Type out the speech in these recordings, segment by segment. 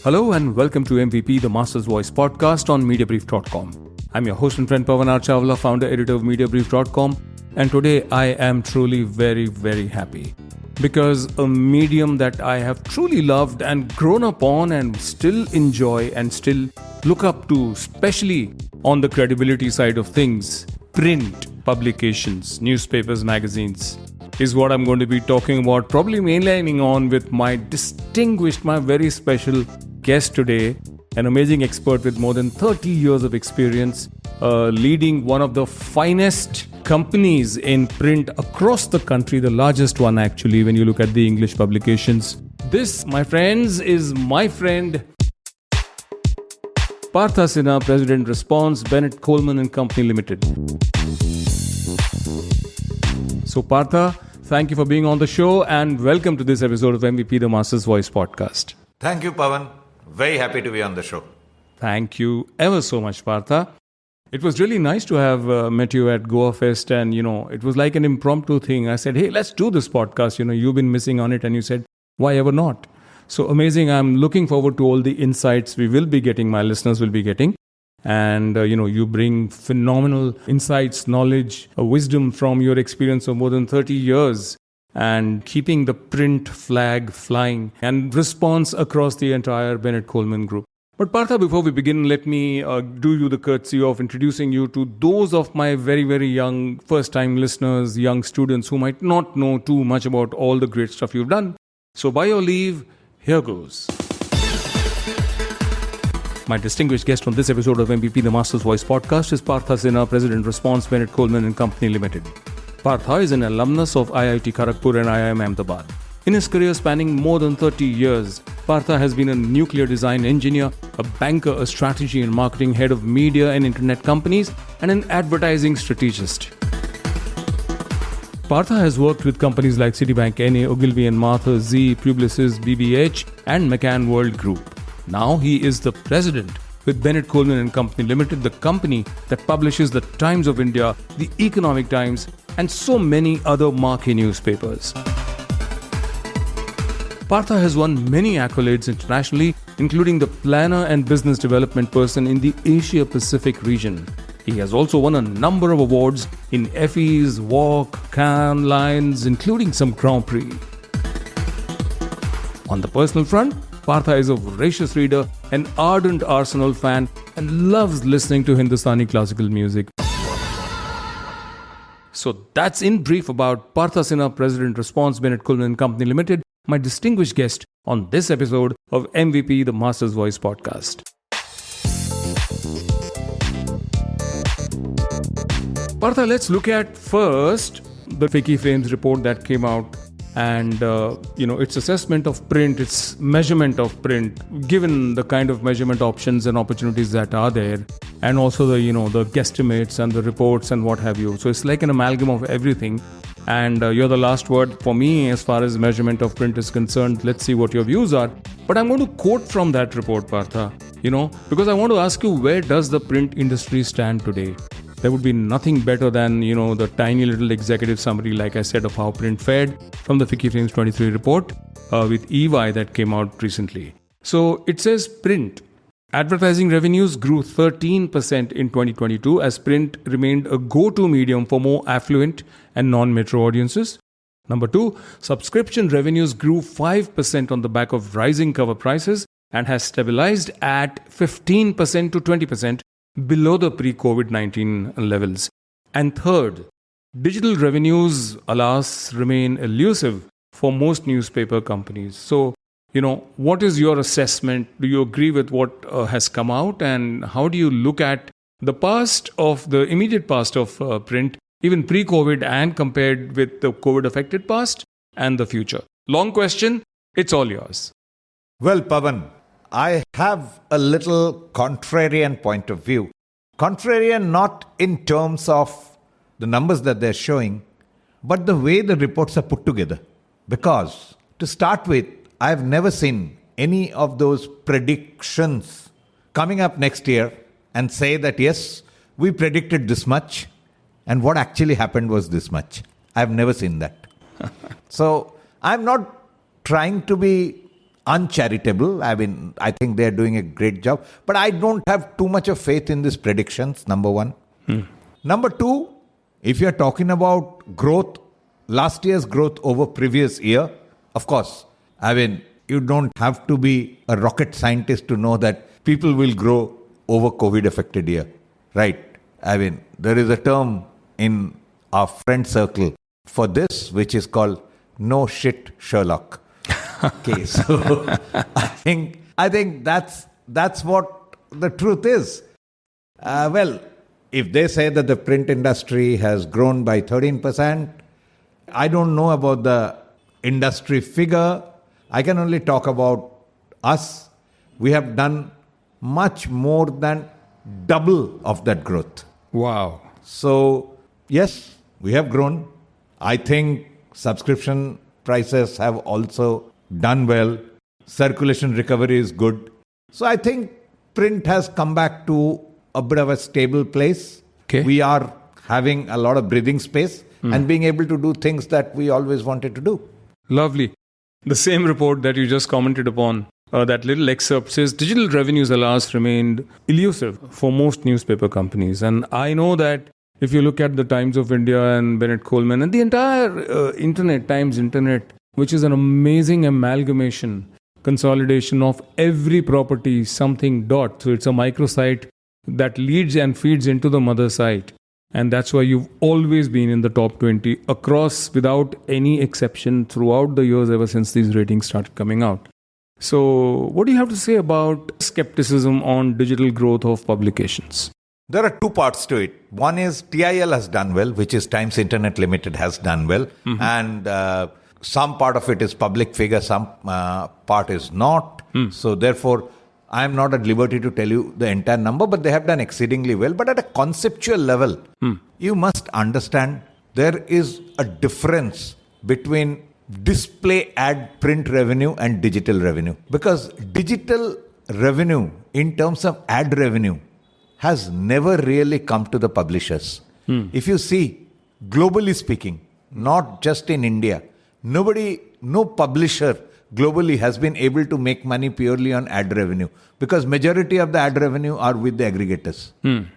Hello and welcome to MVP, the Master's Voice podcast on Mediabrief.com. I'm your host and friend Pawan Chawla, founder, editor of Mediabrief.com, and today I am truly very happy because a medium that I have truly loved and grown up on and still enjoy and still look up to, especially on the credibility side of things, print publications, newspapers, magazines, is what I'm going to be talking about, probably mainlining on with my very special guest today, an amazing expert with more than 30 years of experience, leading one of the finest companies in print across the country, the largest one actually when you look at the English publications. This, my friends, is my friend Partha Sinha, President Response, Bennett Coleman and Company Limited. So Partha, thank you for being on the show and welcome to this episode of MVP, the Master's Voice podcast. Thank you, Pawan. Very happy to be on the show. Thank you ever so much, Partha. It was really nice to have met you at Goa Fest and, it was like an impromptu thing. I said, hey, let's do this podcast. You've been missing on it and you said, why ever not? So amazing. I'm looking forward to all the insights we will be getting, my listeners will be getting. And, you bring phenomenal insights, knowledge, wisdom from your experience of more than 30 years and keeping the print flag flying and response across the entire Bennett Coleman group. But Partha, before we begin, let me do you the courtesy of introducing you to those of my very young first-time listeners, young students who might not know too much about all the great stuff you've done. So by your leave, here goes. My distinguished guest on this episode of MVP, the Master's Voice podcast is Partha Sinha, President Response, Bennett Coleman and Company Limited. Partha is an alumnus of IIT Kharagpur and IIM Ahmedabad. In his career spanning more than 30 years, Partha has been a nuclear design engineer, a banker, a strategy and marketing head of media and internet companies, and an advertising strategist. Partha has worked with companies like Citibank, NA, Ogilvy and Mather, Z, Publicis, BBH, and McCann World Group. Now he is the president with Bennett Coleman and Company Limited, the company that publishes the Times of India, the Economic Times, and so many other marquee newspapers. Partha has won many accolades internationally, including the Planner and Business Development Person in the Asia-Pacific region. He has also won a number of awards in Effie's, Walk, Cannes Lions, including some Grand Prix. On the personal front, Partha is a voracious reader, an ardent Arsenal fan, and loves listening to Hindustani classical music. So that's in brief about Partha Sinha, President Response, Bennett Coleman and Company Limited, my distinguished guest on this episode of MVP, the Master's Voice podcast. Partha, let's look at first the FICCI Frames report that came out and, its assessment of print, its measurement of print, given the kind of measurement options and opportunities that are there, and also the guesstimates and the reports and what have you. So it's like an amalgam of everything. And you're the last word for me as far as measurement of print is concerned. Let's see what your views are. But I'm going to quote from that report, Partha, because I want to ask you, where does the print industry stand today? There would be nothing better than, the tiny little executive summary, like I said, of how print fared from the FICCI Frames 23 report with EY that came out recently. So it says print. Advertising revenues grew 13% in 2022 as print remained a go-to medium for more affluent and non-metro audiences. Number 2, subscription revenues grew 5% on the back of rising cover prices and has stabilized at 15% to 20% below the pre-COVID-19 levels. And third, digital revenues, alas, remain elusive for most newspaper companies. So, what is your assessment? Do you agree with what has come out? And how do you look at the immediate past of print, even pre-COVID and compared with the COVID-affected past and the future? Long question, it's all yours. Well, Pawan, I have a little contrarian point of view. Contrarian not in terms of the numbers that they're showing, but the way the reports are put together. Because, to start with, I've never seen any of those predictions coming up next year and say that, yes, we predicted this much and what actually happened was this much. I've never seen that. So, I'm not trying to be uncharitable. I mean, I think they're doing a great job. But I don't have too much of faith in these predictions, number one. Number two, if you're talking about growth, last year's growth over previous year, of course, I mean, you don't have to be a rocket scientist to know that people will grow over COVID-affected year, right? I mean, there is a term in our friend circle for this, which is called no shit Sherlock. Okay, so I think that's what the truth is. Well, if they say that the print industry has grown by 13%, I don't know about the industry figure. I can only talk about us. We have done much more than double of that growth. Wow. So, yes, we have grown. I think subscription prices have also done well. Circulation recovery is good. So, I think print has come back to a bit of a stable place. Okay. We are having a lot of breathing space and being able to do things that we always wanted to do. Lovely. The same report that you just commented upon, that little excerpt says digital revenues alas remained elusive for most newspaper companies. And I know that if you look at the Times of India and Bennett Coleman and the entire Times Internet, which is an amazing amalgamation, consolidation of every property, something dot. So it's a microsite that leads and feeds into the mother site. And that's why you've always been in the top 20 across without any exception throughout the years ever since these ratings started coming out. So what do you have to say about skepticism on digital growth of publications? There are two parts to it. One is TIL has done well, which is Times Internet Limited has done well. And some part of it is public figure, some part is not. So therefore, I am not at liberty to tell you the entire number, but they have done exceedingly well. But at a conceptual level, you must understand there is a difference between display ad print revenue and digital revenue. Because digital revenue in terms of ad revenue has never really come to the publishers. If you see, globally speaking, not just in India, no publisher globally has been able to make money purely on ad revenue because majority of the ad revenue are with the aggregators,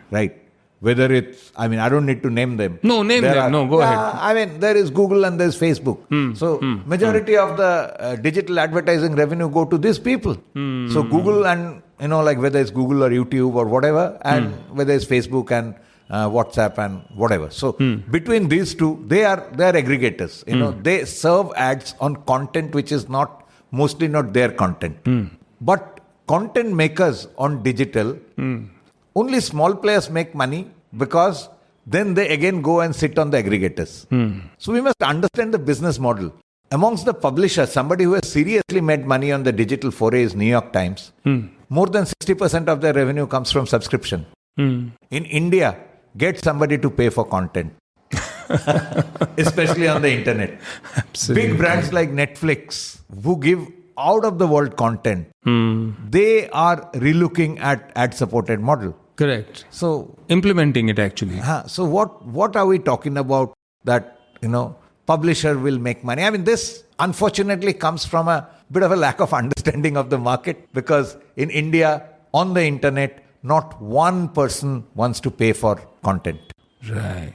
right? Whether it's, I don't need to name them. No, name them. Go ahead. There is Google and there's Facebook. Majority of the digital advertising revenue go to these people. So Google and, whether it's Google or YouTube or whatever, and whether it's Facebook and WhatsApp and whatever. So between these two, they are aggregators. They serve ads on content which is mostly not their content. But content makers on digital, only small players make money because then they again go and sit on the aggregators. So we must understand the business model. Amongst the publishers, somebody who has seriously made money on the digital foray is New York Times. More than 60% of their revenue comes from subscription. In India, get somebody to pay for content. Especially on the internet. Absolutely. Big brands like Netflix, who give out of the world content, they are relooking at ad-supported model. Correct. So implementing it actually. So what are we talking about that, publisher will make money? This unfortunately comes from a bit of a lack of understanding of the market because in India, on the internet, not one person wants to pay for content. Right.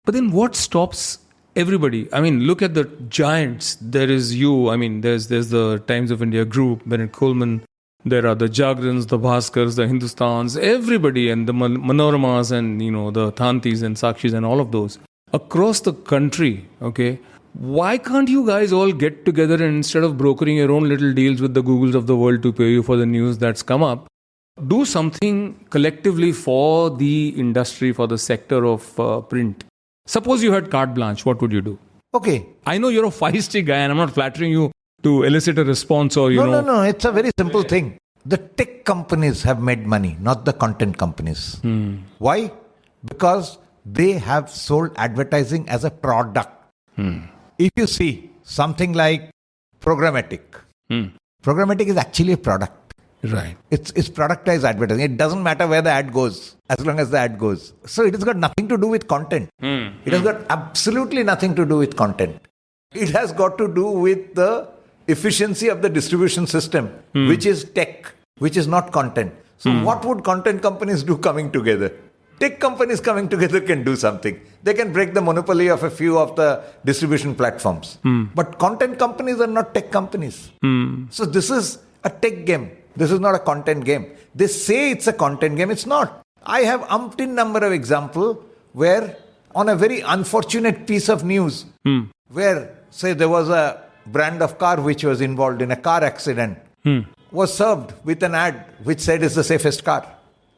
But then what stops everybody? Look at the giants. There is you. There's the Times of India group, Bennett Coleman. There are the Jagrans, the Bhaskars, the Hindustans, everybody, and the Manoramas and, the Thantis and Sakshis and all of those. Across the country, okay, why can't you guys all get together and instead of brokering your own little deals with the Googles of the world to pay you for the news that's come up, do something collectively for the industry, for the sector of print? Suppose you had carte blanche, what would you do? Okay. I know you're a feisty guy and I'm not flattering you to elicit a response or, No. It's a very simple thing. The tech companies have made money, not the content companies. Why? Because they have sold advertising as a product. If you see something like programmatic, programmatic is actually a product. Right. It's productized advertising. It doesn't matter where the ad goes, as long as the ad goes. So it has got nothing to do with content. It has got absolutely nothing to do with content. It has got to do with the efficiency of the distribution system, which is tech, which is not content. So what would content companies do coming together? Tech companies coming together can do something. They can break the monopoly of a few of the distribution platforms. But content companies are not tech companies. So this is a tech game. This is not a content game. They say it's a content game. It's not. I have umpteen number of examples where on a very unfortunate piece of news, where say there was a brand of car which was involved in a car accident, was served with an ad which said it's the safest car.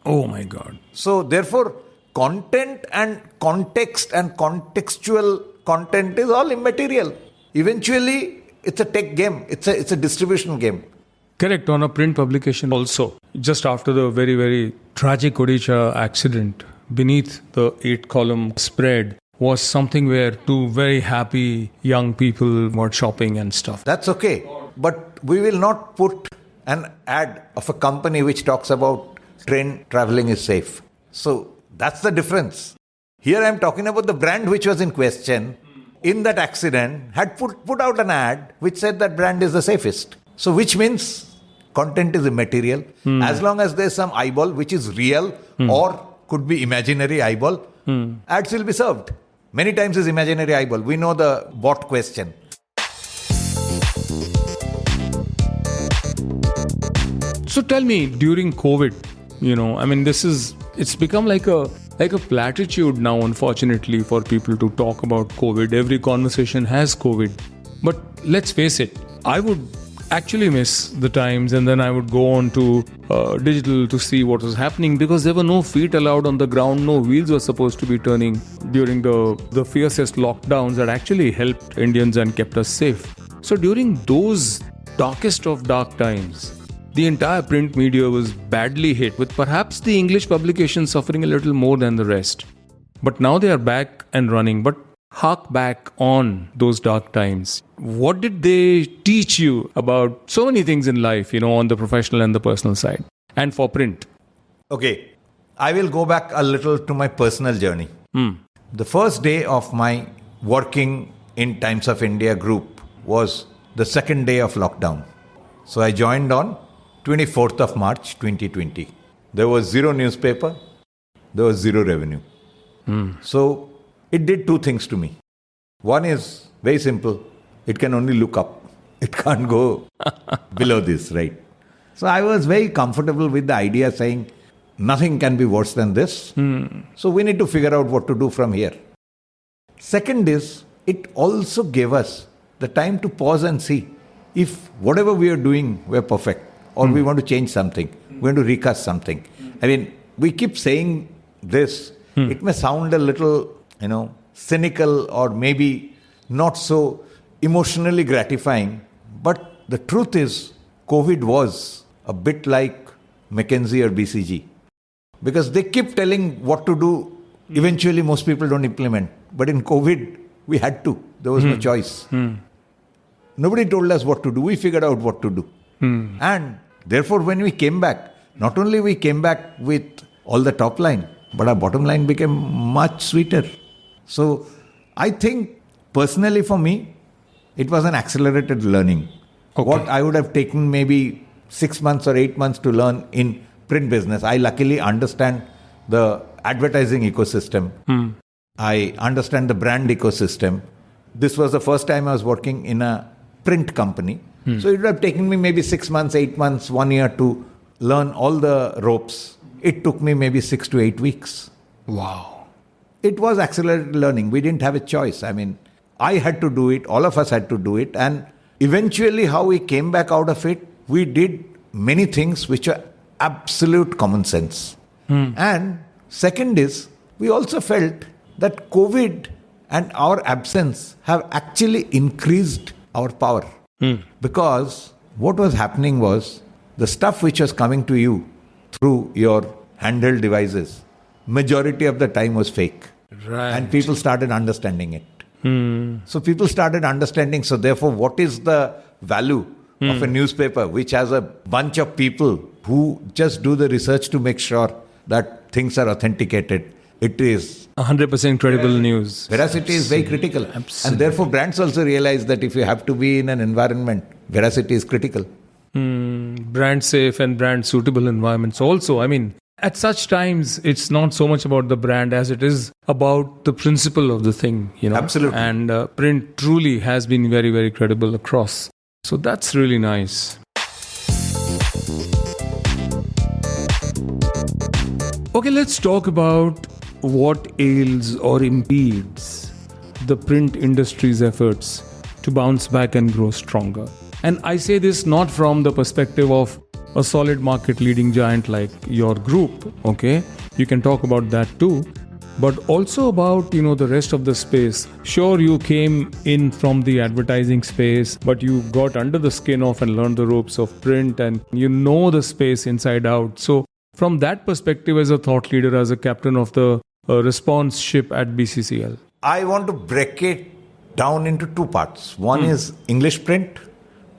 Oh my God. So therefore, content and context and contextual content is all immaterial. Eventually, it's a tech game. It's a distribution game. Correct. On a print publication also, just after the very, very tragic Odisha accident, beneath the 8-column spread was something where two very happy young people were shopping and stuff. That's okay. But we will not put an ad of a company which talks about train traveling is safe. So that's the difference. Here I'm talking about the brand which was in question in that accident had put out an ad which said that brand is the safest. So which means content is immaterial. As long as there's some eyeball which is real or could be imaginary eyeball, ads will be served. Many times is imaginary eyeball. We know the bot question. So tell me, during COVID, it's become like a platitude now, unfortunately, for people to talk about COVID. Every conversation has COVID. But let's face it, I would actually miss the times, and then I would go on to digital to see what was happening, because there were no feet allowed on the ground, no wheels were supposed to be turning during the fiercest lockdowns that actually helped Indians and kept us safe. So during those darkest of dark times, the entire print media was badly hit, with perhaps the English publications suffering a little more than the rest. But now they are back and running. But hark back on those dark times. What did they teach you about so many things in life, on the professional and the personal side, and for print? Okay, I will go back a little to my personal journey. The first day of my working in Times of India group was the second day of lockdown. So I joined on 24th of March 2020. There was zero newspaper, there was zero revenue. So it did two things to me. One is very simple. It can only look up. It can't go below this, right? So I was very comfortable with the idea saying, nothing can be worse than this. So we need to figure out what to do from here. Second is, it also gave us the time to pause and see if whatever we are doing, we're perfect, or we want to change something, we want to recast something. I mean, we keep saying this. It may sound a little, cynical or maybe not so emotionally gratifying. But the truth is, COVID was a bit like McKinsey or BCG. Because they keep telling what to do. Eventually, most people don't implement. But in COVID, we had to. There was no choice. Nobody told us what to do. We figured out what to do. And therefore, when we came back, not only we came back with all the top line, but our bottom line became much sweeter. So I think personally for me, it was an accelerated learning. Okay. What I would have taken maybe 6 months or 8 months to learn in print business, I luckily understand the advertising ecosystem. I understand the brand ecosystem. This was the first time I was working in a print company. So it would have taken me maybe 6 months, 8 months, 1 year to learn all the ropes. It took me maybe 6 to 8 weeks. Wow. It was accelerated learning. We didn't have a choice. I mean, I had to do it. All of us had to do it. And eventually how we came back out of it, we did many things which are absolute common sense. And second is, we also felt that COVID and our absence have actually increased our power. Because what was happening was, the stuff which was coming to you through your handheld devices, majority of the time was fake. Right. And people started understanding it. So people started understanding, so therefore what is the value of a newspaper which has a bunch of people who just do the research to make sure that things are authenticated. It is 100% credible news. Veracity is very critical. Absolutely. And therefore brands also realize that if you have to be in an environment veracity is critical. Brand safe and brand suitable environments also. I mean, at such times, it's not so much about the brand as it is about the principle of the thing, Absolutely. And print truly has been very, very credible across. So that's really nice. Okay, let's talk about what ails or impedes the print industry's efforts to bounce back and grow stronger. And I say this not from the perspective of a solid market leading giant like your group, okay? You can talk about that too. But also about, the rest of the space. Sure, you came in from the advertising space, but you got under the skin of and learned the ropes of print and you know the space inside out. So from that perspective, as a thought leader, as a captain of the response ship at BCCL. I want to break it down into two parts. One is English print,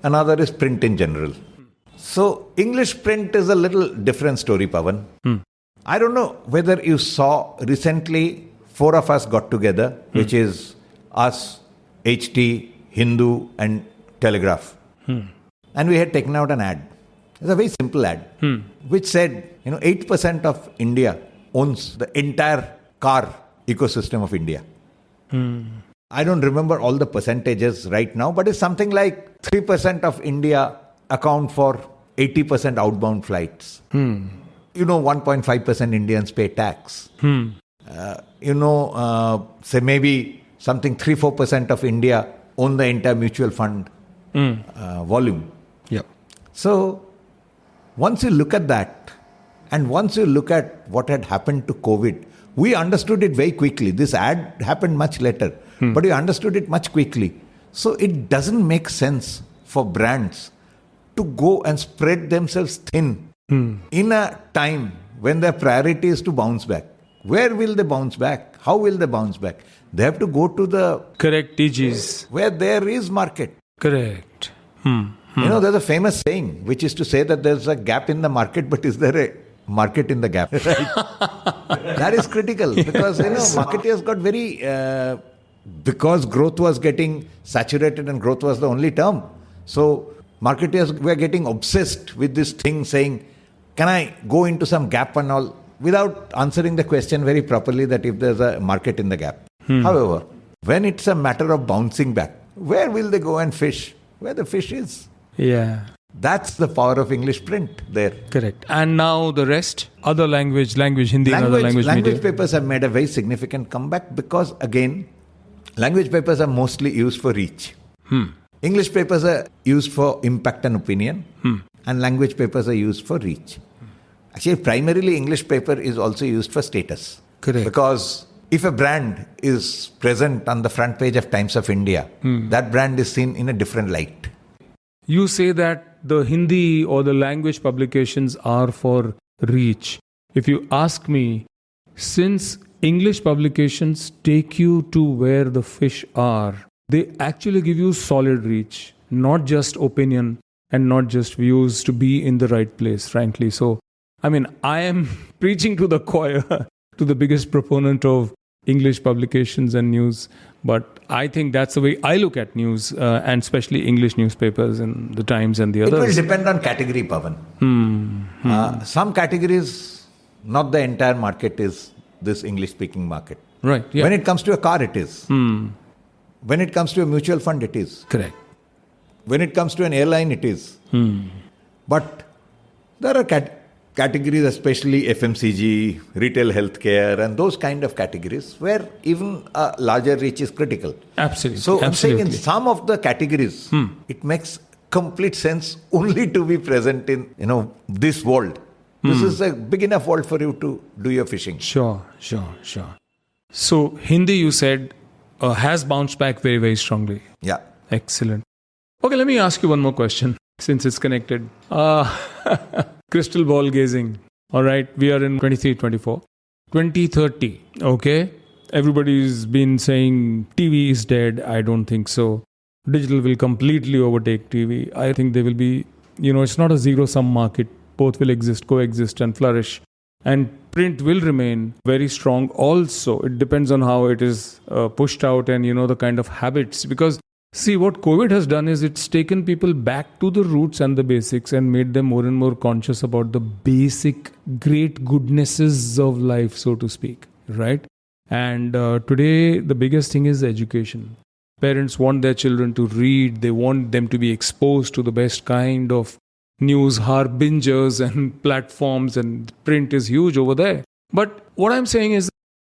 another is print in general. So English print is a little different story, Pawan. I don't know whether you saw recently, 4 of us got together, which is us, HT, Hindu and Telegraph. And we had taken out an ad. It's a very simple ad, which said, 8% of India owns the entire car ecosystem of India. I don't remember all the percentages right now, but it's something like 3% of India account for 80% outbound flights. 1.5% Indians pay tax. Say maybe something 3-4% of India own the entire mutual fund volume. Yep. So once you look at that, and once you look at what had happened to COVID, we understood it very quickly. This ad happened much later, but we understood it much quickly. So it doesn't make sense for brands to go and spread themselves thin in a time when their priority is to bounce back. Where will they bounce back? How will they bounce back? They have to go to the... Correct, TGs. Where there is market. Correct. There's a famous saying, which is to say that there's a gap in the market, but is there a market in the gap? Right? That is critical because, marketeers got very... because growth was getting saturated and growth was the only term. So marketeers were getting obsessed with this thing saying, can I go into some gap and all, without answering the question very properly that if there's a market in the gap. However, when it's a matter of bouncing back, where will they go and fish? Where the fish is. Yeah. That's the power of English print there. Correct. And now the rest, other language, Hindi and other language media. Papers have made a very significant comeback because, again, language papers are mostly used for reach. English papers are used for impact and opinion, and language papers are used for reach. Actually, primarily English paper is also used for status. Correct. Because if a brand is present on the front page of Times of India, that brand is seen in a different light. You say that the Hindi or the language publications are for reach. If you ask me, since English publications take you to where the fish are, they actually give you solid reach, not just opinion and not just views to be in the right place, frankly. So, I am preaching to the choir, to the biggest proponent of English publications and news. But I think that's the way I look at news, and especially English newspapers and the Times and the others. It will depend on category, Pawan. Some categories, not the entire market is this English-speaking market. Right. Yeah. When it comes to a car, it is. When it comes to a mutual fund, it is. Correct. When it comes to an airline, it is. But there are categories, especially FMCG, retail healthcare, and those kind of categories where even a larger reach is critical. Absolutely. So I'm saying in some of the categories, it makes complete sense only to be present in this world. This is a big enough world for you to do your fishing. Sure. So Hindi, you said, has bounced back very, very strongly. Yeah. Excellent. Okay, let me ask you one more question since it's connected. Crystal ball gazing. All right, we are in 23, 24. 2030, okay? Everybody's been saying TV is dead. I don't think so. Digital will completely overtake TV. I think there will be, it's not a zero-sum market. Both will exist, coexist and flourish. And print will remain very strong also. It depends on how it is pushed out and, the kind of habits. Because See, what COVID has done is it's taken people back to the roots and the basics and made them more and more conscious about the basic great goodnesses of life, so to speak, right? And today, the biggest thing is education. Parents want their children to read. They want them to be exposed to the best kind of news harbingers and platforms, and print is huge over there. But what I'm saying is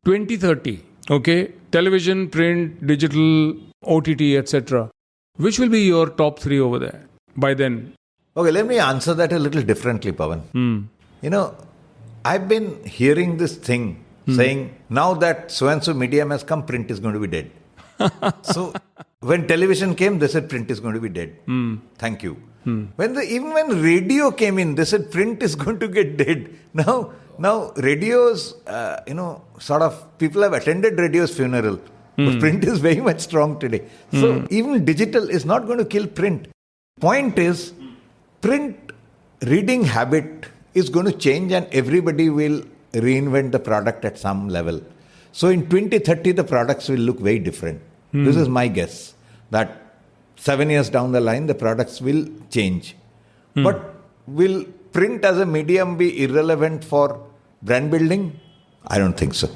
2030, okay, television, print, digital, OTT, etc. Which will be your top 3 over there by then? Okay, let me answer that a little differently, Pawan. You know, I've been hearing this thing saying, now that so-and-so medium has come, print is going to be dead. So, when television came, they said print is going to be dead. Thank you. Even when radio came in, they said print is going to get dead. Now radios, sort of, people have attended radio's funeral. But print is very much strong today. So even digital is not going to kill print. Point is, print reading habit is going to change and everybody will reinvent the product at some level. So in 2030, the products will look very different. This is my guess, that 7 years down the line, the products will change. But will print as a medium be irrelevant for brand building? I don't think so.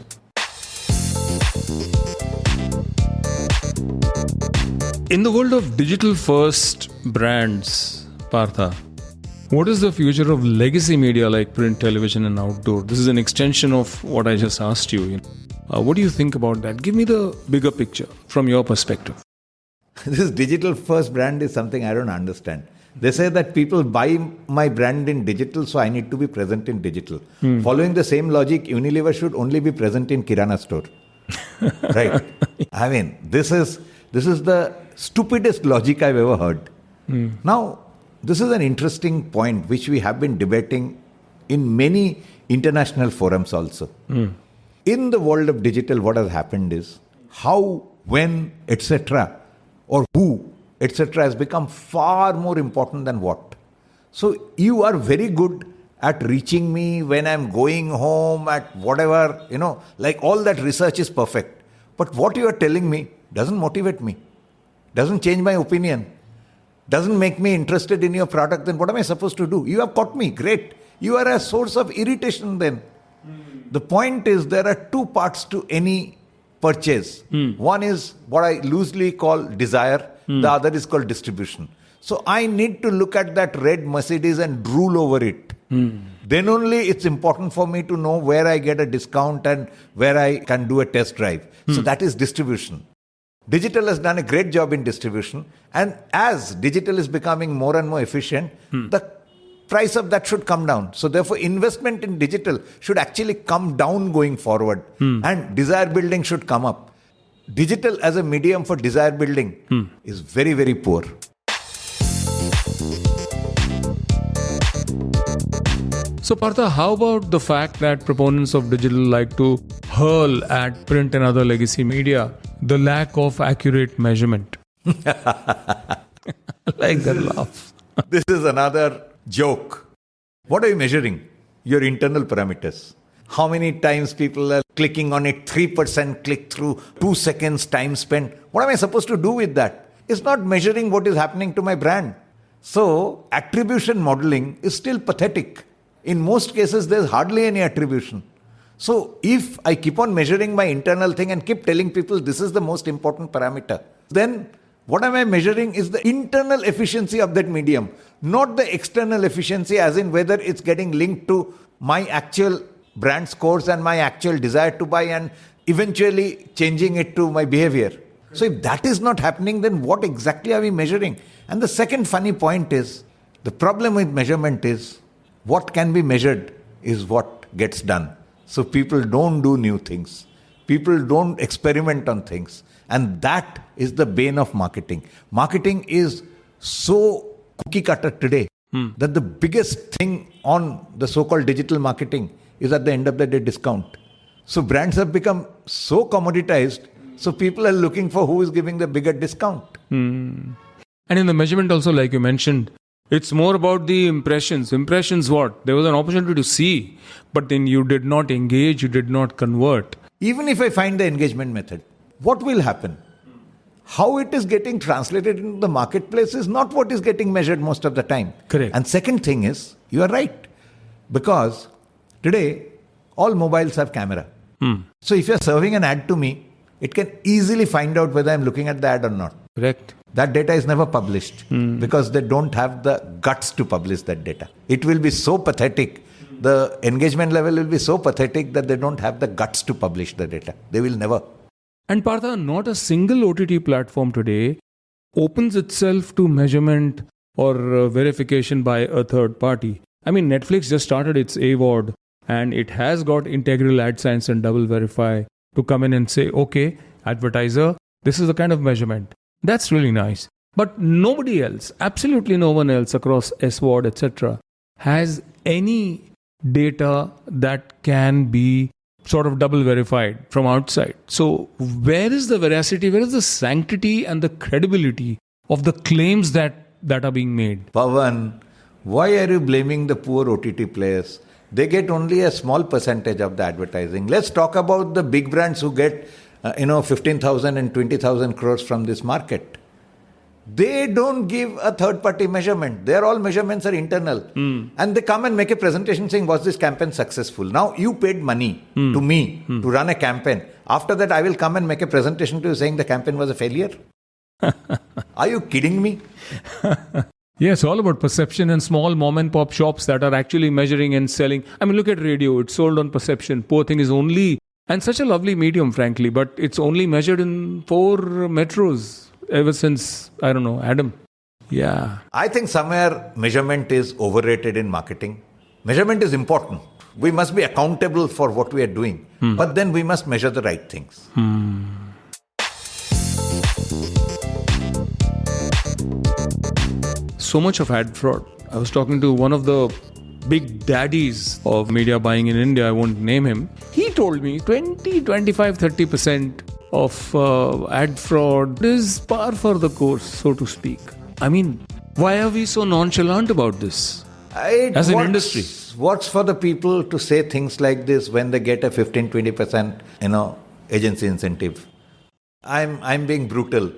In the world of digital-first brands, Partha, what is the future of legacy media like print, television and outdoor? This is an extension of what I just asked you. What do you think about that? Give me the bigger picture from your perspective. This digital-first brand is something I don't understand. They say that people buy my brand in digital, so I need to be present in digital. Following the same logic, Unilever should only be present in Kirana store. Right? I mean, this is the stupidest logic I've ever heard. Now, this is an interesting point which we have been debating in many international forums also. In the world of digital, what has happened is how, when, etc., or who, etc., has become far more important than what. So you are very good at reaching me when I'm going home, at whatever, like all that research is perfect. But what you are telling me doesn't motivate me, doesn't change my opinion, doesn't make me interested in your product. Then what am I supposed to do? You have caught me, great. You are a source of irritation then. The point is, there are 2 parts to any purchase. One is what I loosely call desire, the other is called distribution. So I need to look at that red Mercedes and drool over it. Then only it's important for me to know where I get a discount and where I can do a test drive. So that is distribution. Digital has done a great job in distribution, and as digital is becoming more and more efficient, the price of that should come down. So therefore, investment in digital should actually come down going forward, and desire building should come up. Digital as a medium for desire building is very, very poor. So Partha, how about the fact that proponents of digital like to hurl at print and other legacy media the lack of accurate measurement? I like that laugh. This is another joke. What are you measuring? Your internal parameters. How many times people are clicking on it, 3% click through, 2 seconds time spent. What am I supposed to do with that? It's not measuring what is happening to my brand. So, attribution modeling is still pathetic. In most cases, there's hardly any attribution. So, if I keep on measuring my internal thing and keep telling people this is the most important parameter, then what am I measuring is the internal efficiency of that medium, not the external efficiency, as in whether it's getting linked to my actual brand scores and my actual desire to buy and eventually changing it to my behavior. So if that is not happening, then what exactly are we measuring? And the second funny point is, the problem with measurement is, what can be measured is what gets done. So people don't do new things. People don't experiment on things. And that is the bane of marketing. Marketing is so cookie cutter today that the biggest thing on the so-called digital marketing is at the end of the day discount. So brands have become so commoditized, so people are looking for who is giving the bigger discount. And in the measurement also, like you mentioned, it's more about the impressions. Impressions what? There was an opportunity to see, but then you did not engage, you did not convert. Even if I find the engagement method, what will happen? how it is getting translated into the marketplace is not what is getting measured most of the time. Correct. And second thing is, you are right. Because today, all mobiles have camera. So if you're serving an ad to me, it can easily find out whether I'm looking at the ad or not. Correct. That data is never published because they don't have the guts to publish that data. It will be so pathetic. The engagement level will be so pathetic that they don't have the guts to publish the data. They will never. And Partha, not a single OTT platform today opens itself to measurement or verification by a third party. I mean, Netflix just started its AVOD and it has got integral AdSense and double verify to come in and say, okay, advertiser, this is the kind of measurement. That's really nice. But nobody else, absolutely no one else across SVOD, etc., has any data that can be sort of double verified from outside. So where is the veracity, where is the sanctity and the credibility of the claims that are being made? Pawan, why are you blaming the poor OTT players? They get only a small percentage of the advertising. Let's talk about the big brands who get 15,000 and 20,000 crores from this market. They don't give a third-party measurement. Their all measurements are internal. And they come and make a presentation saying, was this campaign successful? Now, you paid money to me to run a campaign. After that, I will come and make a presentation to you saying the campaign was a failure. Are you kidding me? Yes, all about perception and small mom and pop shops that are actually measuring and selling. I mean, look at radio. It's sold on perception. Poor thing is only, and such a lovely medium, frankly, but it's only measured in 4 metros. Ever since, I don't know, Adam. Yeah. I think somewhere measurement is overrated in marketing. Measurement is important. We must be accountable for what we are doing. But then we must measure the right things. So much of ad fraud. I was talking to one of the big daddies of media buying in India. I won't name him. He told me 20, 25, 30% of ad fraud is par for the course, so to speak. I mean, why are we so nonchalant about this as an industry? What's for the people to say things like this when they get a 15-20% agency incentive? I'm being brutal.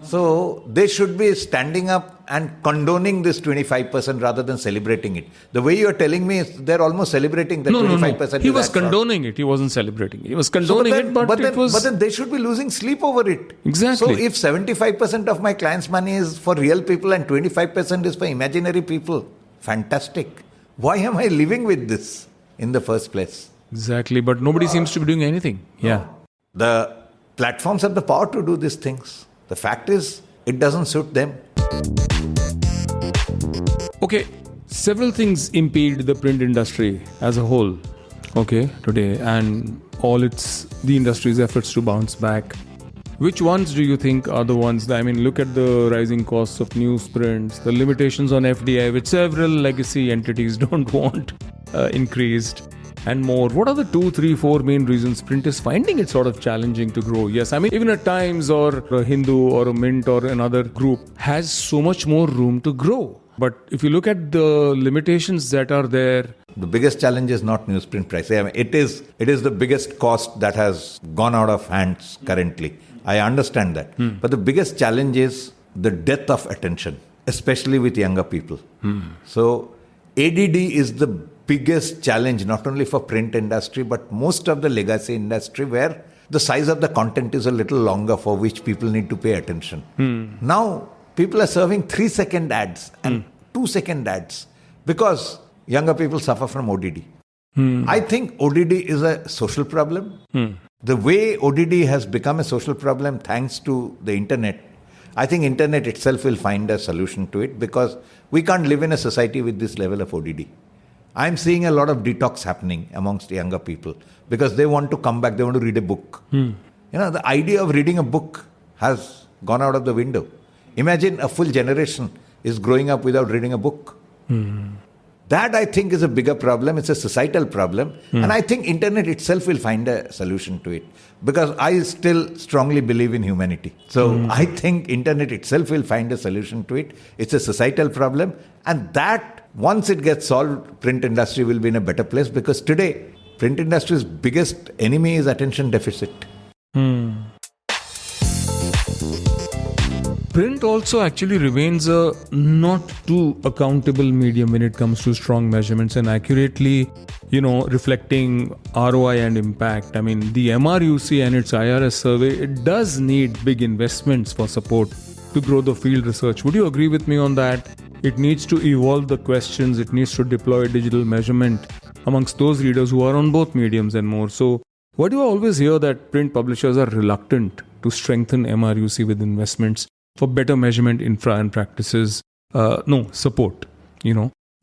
So they should be standing up and condoning this 25% rather than celebrating it. The way you are telling me is they're almost celebrating that 25%. No. He was condoning it. He wasn't celebrating it. He was condoning it, but then they should be losing sleep over it. Exactly. So if 75% of my clients' money is for real people and 25% is for imaginary people, fantastic. Why am I living with this in the first place? Exactly. But nobody seems to be doing anything. Yeah. The platforms have the power to do these things. The fact is, it doesn't suit them. Okay, several things impede the print industry as a whole, today, and the industry's efforts to bounce back. Which ones do you think are the ones look at the rising costs of newsprints, the limitations on FDI, which several legacy entities don't want increased, and more. What are the 2, 3, 4 main reasons print is finding it sort of challenging to grow? Yes, even a Times or a Hindu or a Mint or another group has so much more room to grow. But if you look at the limitations that are there, the biggest challenge is not newsprint price. It is the biggest cost that has gone out of hands currently. I understand that. But the biggest challenge is the death of attention, especially with younger people. So ADD is the biggest challenge, not only for print industry, but most of the legacy industry where the size of the content is a little longer for which people need to pay attention. Now, people are serving 3-second ads and 2-second ads because younger people suffer from ODD. I think ODD is a social problem. The way ODD has become a social problem thanks to the internet, I think internet itself will find a solution to it because we can't live in a society with this level of ODD. I'm seeing a lot of detox happening amongst younger people because they want to come back, they want to read a book. The idea of reading a book has gone out of the window. Imagine a full generation is growing up without reading a book. That I think is a bigger problem. It's a societal problem. And I think internet itself will find a solution to it because I still strongly believe in humanity. So I think internet itself will find a solution to it. It's a societal problem. And that once it gets solved, print industry will be in a better place because today, print industry's biggest enemy is attention deficit. print also actually remains a not too accountable medium when it comes to strong measurements and accurately, reflecting ROI and impact. I mean, the MRUC and its IRS survey, it does need big investments for support to grow the field research. Would you agree with me on that? It needs to evolve the questions. It needs to deploy digital measurement amongst those readers who are on both mediums and more. So, why do I always hear that print publishers are reluctant to strengthen MRUC with investments for better measurement infra and practices? Support,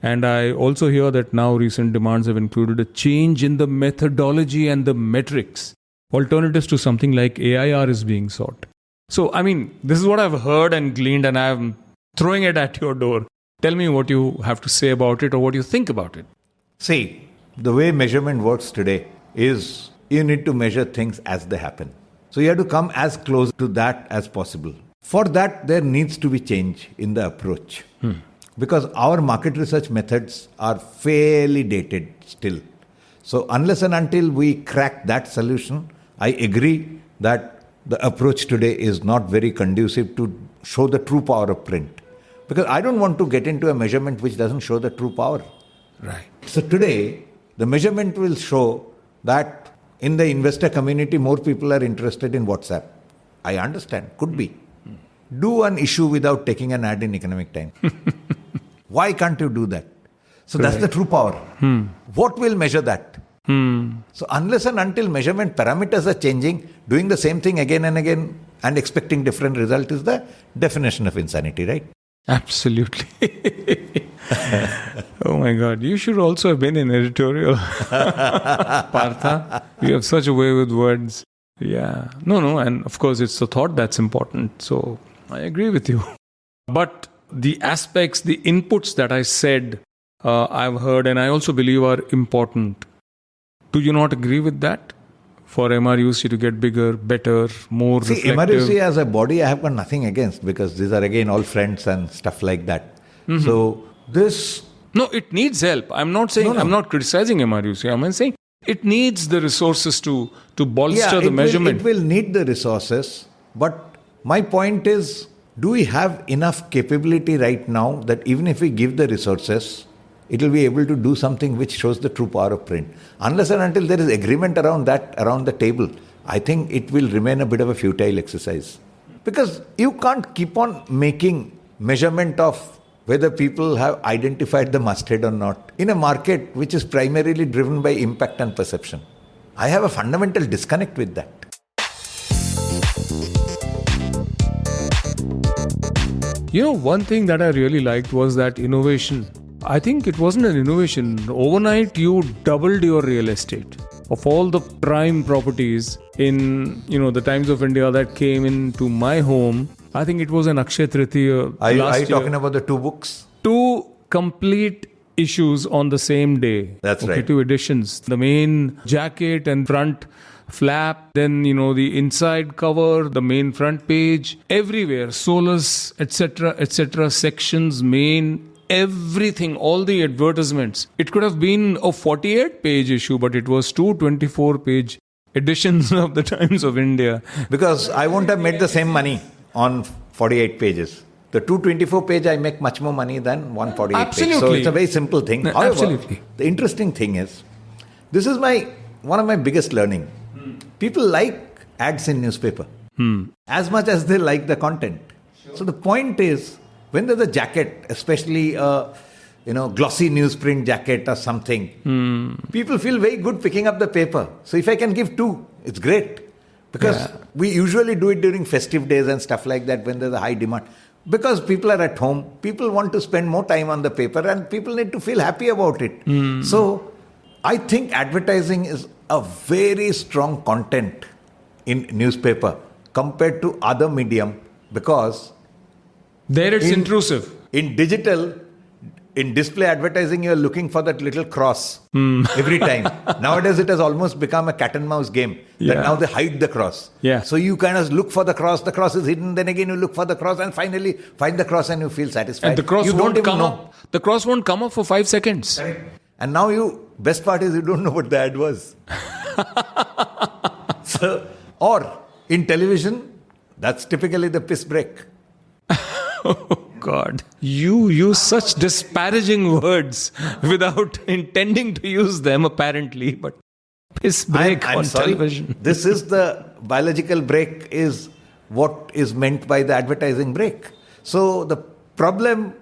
And I also hear that now recent demands have included a change in the methodology and the metrics. Alternatives to something like AIR is being sought. So, I mean, this is what I've heard and gleaned, and I'm throwing it at your door. Tell me what you have to say about it or what you think about it. See, the way measurement works today is you need to measure things as they happen. So you have to come as close to that as possible. For that, there needs to be change in the approach. Because our market research methods are fairly dated still. So unless and until we crack that solution, I agree that the approach today is not very conducive to show the true power of print. Because I don't want to get into a measurement which doesn't show the true power. Right. So today, the measurement will show that in the investor community, more people are interested in WhatsApp. I understand. Could be. Do an issue without taking an ad in Economic Times. Why can't you do that? So that's the true power. What will measure that? So unless and until measurement parameters are changing, doing the same thing again and again and expecting different result is the definition of insanity, right? Absolutely. Oh my God. You should also have been in editorial. Partha, you have such a way with words. Yeah. No. And of course, it's the thought that's important. So I agree with you. But the aspects, the inputs that I said, I've heard, and I also believe are important. Do you not agree with that? For MRUC to get bigger, better, more reflective? MRUC as a body, I have got nothing against because these are again all friends and stuff like that. So this... No, it needs help. I'm not saying, I'm not criticizing MRUC. I'm saying it needs the resources to bolster the measurement. It will need the resources. But my point is, do we have enough capability right now that even if we give the resources, it will be able to do something which shows the true power of print? Unless and until there is agreement around that, around the table, I think it will remain a bit of a futile exercise. Because you can't keep on making measurement of whether people have identified the masthead or not in a market which is primarily driven by impact and perception. I have a fundamental disconnect with that. One thing that I really liked was that innovation. I think it wasn't an innovation. Overnight, you doubled your real estate. Of all the prime properties in, the Times of India that came into my home, I think it was an Akshaya Tritiya Are you talking about the two books? 2 complete issues on the same day. That's right. 2 editions. The main jacket and front flap, then, the inside cover, the main front page, everywhere, solus, etc., sections, main, everything, all the advertisements. It could have been a 48-page issue, but it was 2 24-page editions of the Times of India. Because I won't have made the same money on 48 pages. The 224 page, I make much more money than 148 Absolutely. page. So it's a very simple thing. However, Absolutely. The interesting thing is, this is one of my biggest learning. People like ads in newspaper as much as they like the content. Sure. So the point is, when there's a jacket, especially a glossy newsprint jacket or something, people feel very good picking up the paper. So if I can give 2, it's great. Because we usually do it during festive days and stuff like that when there's a high demand. Because people are at home, people want to spend more time on the paper and people need to feel happy about it. So I think advertising is a very strong content in newspaper compared to other medium because there it's intrusive. In digital, in display advertising, you're looking for that little cross every time. Nowadays, it has almost become a cat and mouse game. That now they hide the cross. Yeah. So you kind of look for the cross is hidden, then again you look for the cross and finally find the cross and you feel satisfied. And the cross you won't come up. The cross won't come up for 5 seconds. Correct. And now best part is you don't know what the ad was. Or in television, that's typically the piss break. Oh God. You use such disparaging words without intending to use them apparently, but piss break I'm on sorry. television. This is the biological break is what is meant by the advertising break. So the problem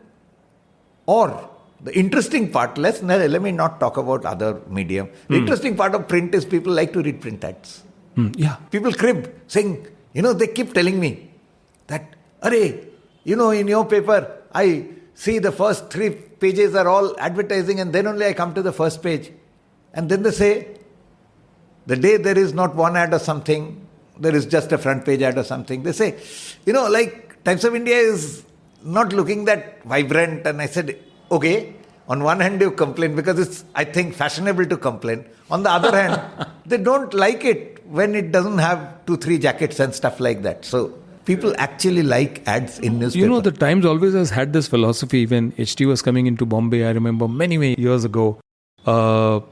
or the interesting part, let me not talk about other medium. The interesting part of print is people like to read print ads. Yeah. People crib saying, they keep telling me that, Arey, in your paper, I see the first 3 pages are all advertising and then only I come to the first page. And then they say, the day there is not one ad or something, there is just a front page ad or something. They say, like Times of India is not looking that vibrant. And I said, okay, on one hand you complain because it's, I think, fashionable to complain. On the other hand, they don't like it when it doesn't have 2-3 jackets and stuff like that. So people actually like ads in newspaper. The Times always has had this philosophy. When HT was coming into Bombay, I remember many years ago,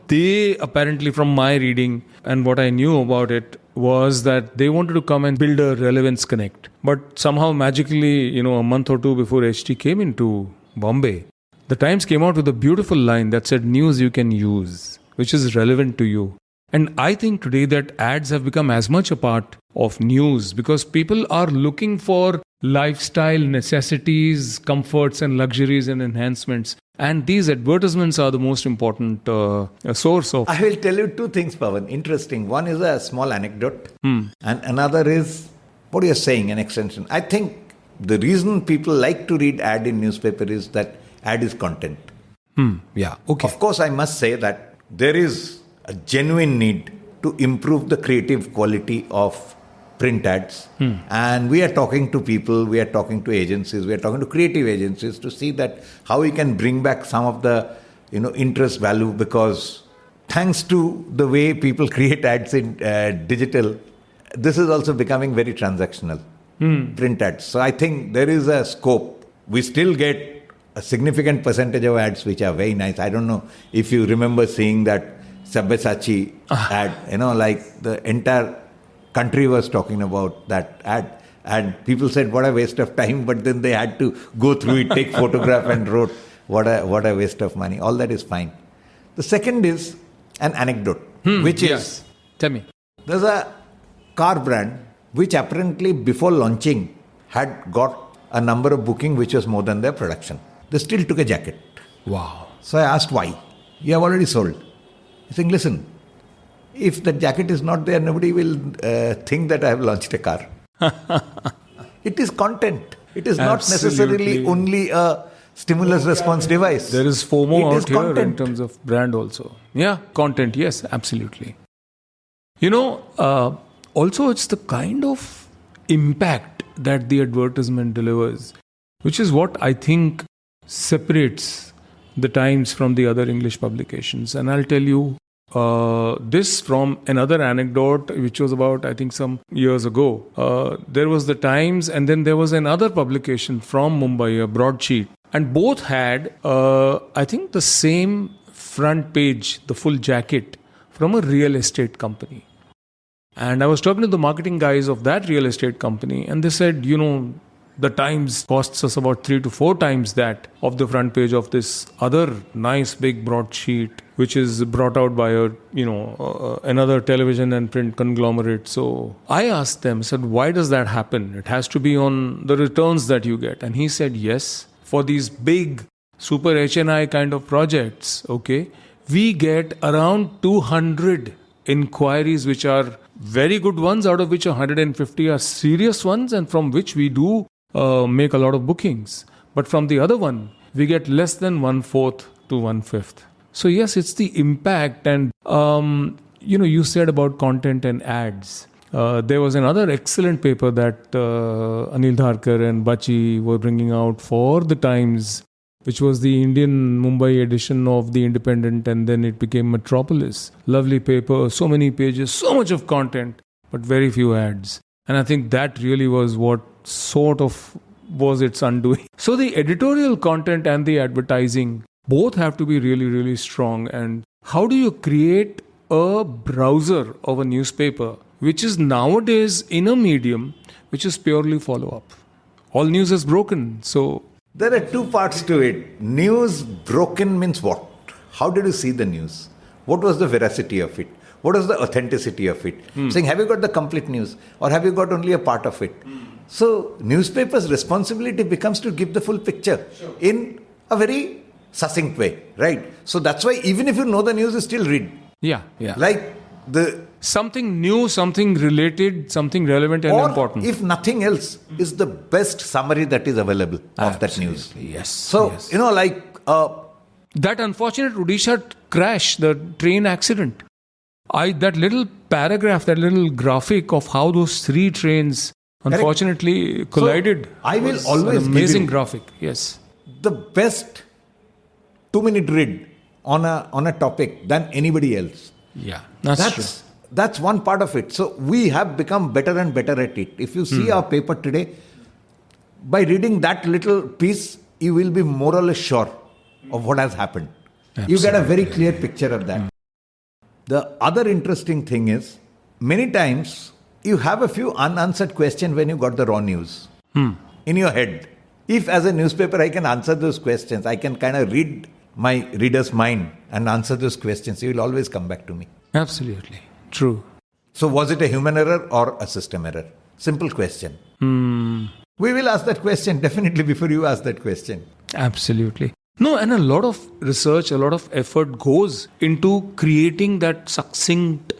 they apparently, from my reading and what I knew about it, was that they wanted to come and build a relevance connect. But somehow magically, a month or 2 before HT came into Bombay, the Times came out with a beautiful line that said, news you can use, which is relevant to you. And I think today that ads have become as much a part of news because people are looking for lifestyle necessities, comforts and luxuries and enhancements. And these advertisements are the most important source of. I will tell you 2 things, Pawan. Interesting. One is a small anecdote and another is what you're saying, an extension. I think the reason people like to read ad in newspaper is that ad is content. Yeah, okay. Of course, I must say that there is a genuine need to improve the creative quality of print ads. And we are talking to people, we are talking to agencies, we are talking to creative agencies to see that how we can bring back some of the, interest value, because thanks to the way people create ads in digital, this is also becoming very transactional, print ads. So I think there is a scope. We still get a significant percentage of ads which are very nice. I don't know if you remember seeing that Sabyasachi ad, like the entire country was talking about that ad. And people said, what a waste of time. But then they had to go through it, take photograph and wrote, what a waste of money. All that is fine. The second is an anecdote, which is, tell me. There's a car brand which apparently before launching had got a number of booking which was more than their production. They still took a jacket. Wow. So I asked why. You have already sold. He's saying, listen, if the jacket is not there, nobody will think that I have launched a car. It is content. It is not necessarily only a stimulus response device. There is FOMO out here content. in terms of brand also. Yeah, content, yes, absolutely. Also it's the kind of impact that the advertisement delivers, which is what I think separates the Times from the other English publications. And I'll tell you this from another anecdote, which was about, I think, some years ago. There was the Times and then there was another publication from Mumbai, a broadsheet. And both had, I think, the same front page, the full jacket from a real estate company. And I was talking to the marketing guys of that real estate company and they said, the Times costs us about 3 to 4 times that of the front page of this other nice big broadsheet, which is brought out by another television and print conglomerate. So I asked them, said, why does that happen? It has to be on the returns that you get. And he said, yes, for these big super HNI kind of projects, we get around 200 inquiries, which are very good ones, out of which 150 are serious ones, and from which we do make a lot of bookings. But from the other one, we get less than 1/4 to 1/5. So yes, it's the impact. And, you said about content and ads. There was another excellent paper that Anil Dharkar and Bachi were bringing out for the Times, which was the Indian Mumbai edition of The Independent, and then it became Metropolis. Lovely paper, so many pages, so much of content, but very few ads. And I think that really was what sort of was its undoing. So the editorial content and the advertising both have to be really, really strong. And how do you create a browser of a newspaper, which is nowadays in a medium which is purely follow-up? all news is broken. So There are two parts to it. News broken means what? How did you see the news? What was the veracity of it? What was the authenticity of it? Saying, have you got the complete news or have you got only a part of it? So, newspaper's responsibility becomes to give the full picture in a very succinct way, right? So, that's why even if you know the news, you still read. yeah. Like the... Something new, something related, something relevant and or important. if nothing else, is the best summary that is available of that news. Yes. So, yes. That unfortunate Odisha crash, the train accident. That little paragraph, that little graphic of how those three trains unfortunately collided. So, I will was always an amazing give you graphic. Yes. the best 2-minute read on a topic than anybody else. Yeah, that's true. That's one part of it. So we have become better and better at it. If you see our paper today, by reading that little piece, you will be more or less sure of what has happened. Absolutely. You get a very clear picture of that. The other interesting thing is, many times you have a few unanswered questions when you got the raw news in your head. If as a newspaper I can answer those questions, I can kind of read my reader's mind and answer those questions, you will always come back to me. Absolutely. True. So was it a human error or a system error? Simple question. We will ask that question definitely before you ask that question. Absolutely. No, and a lot of research, a lot of effort goes into creating that succinct,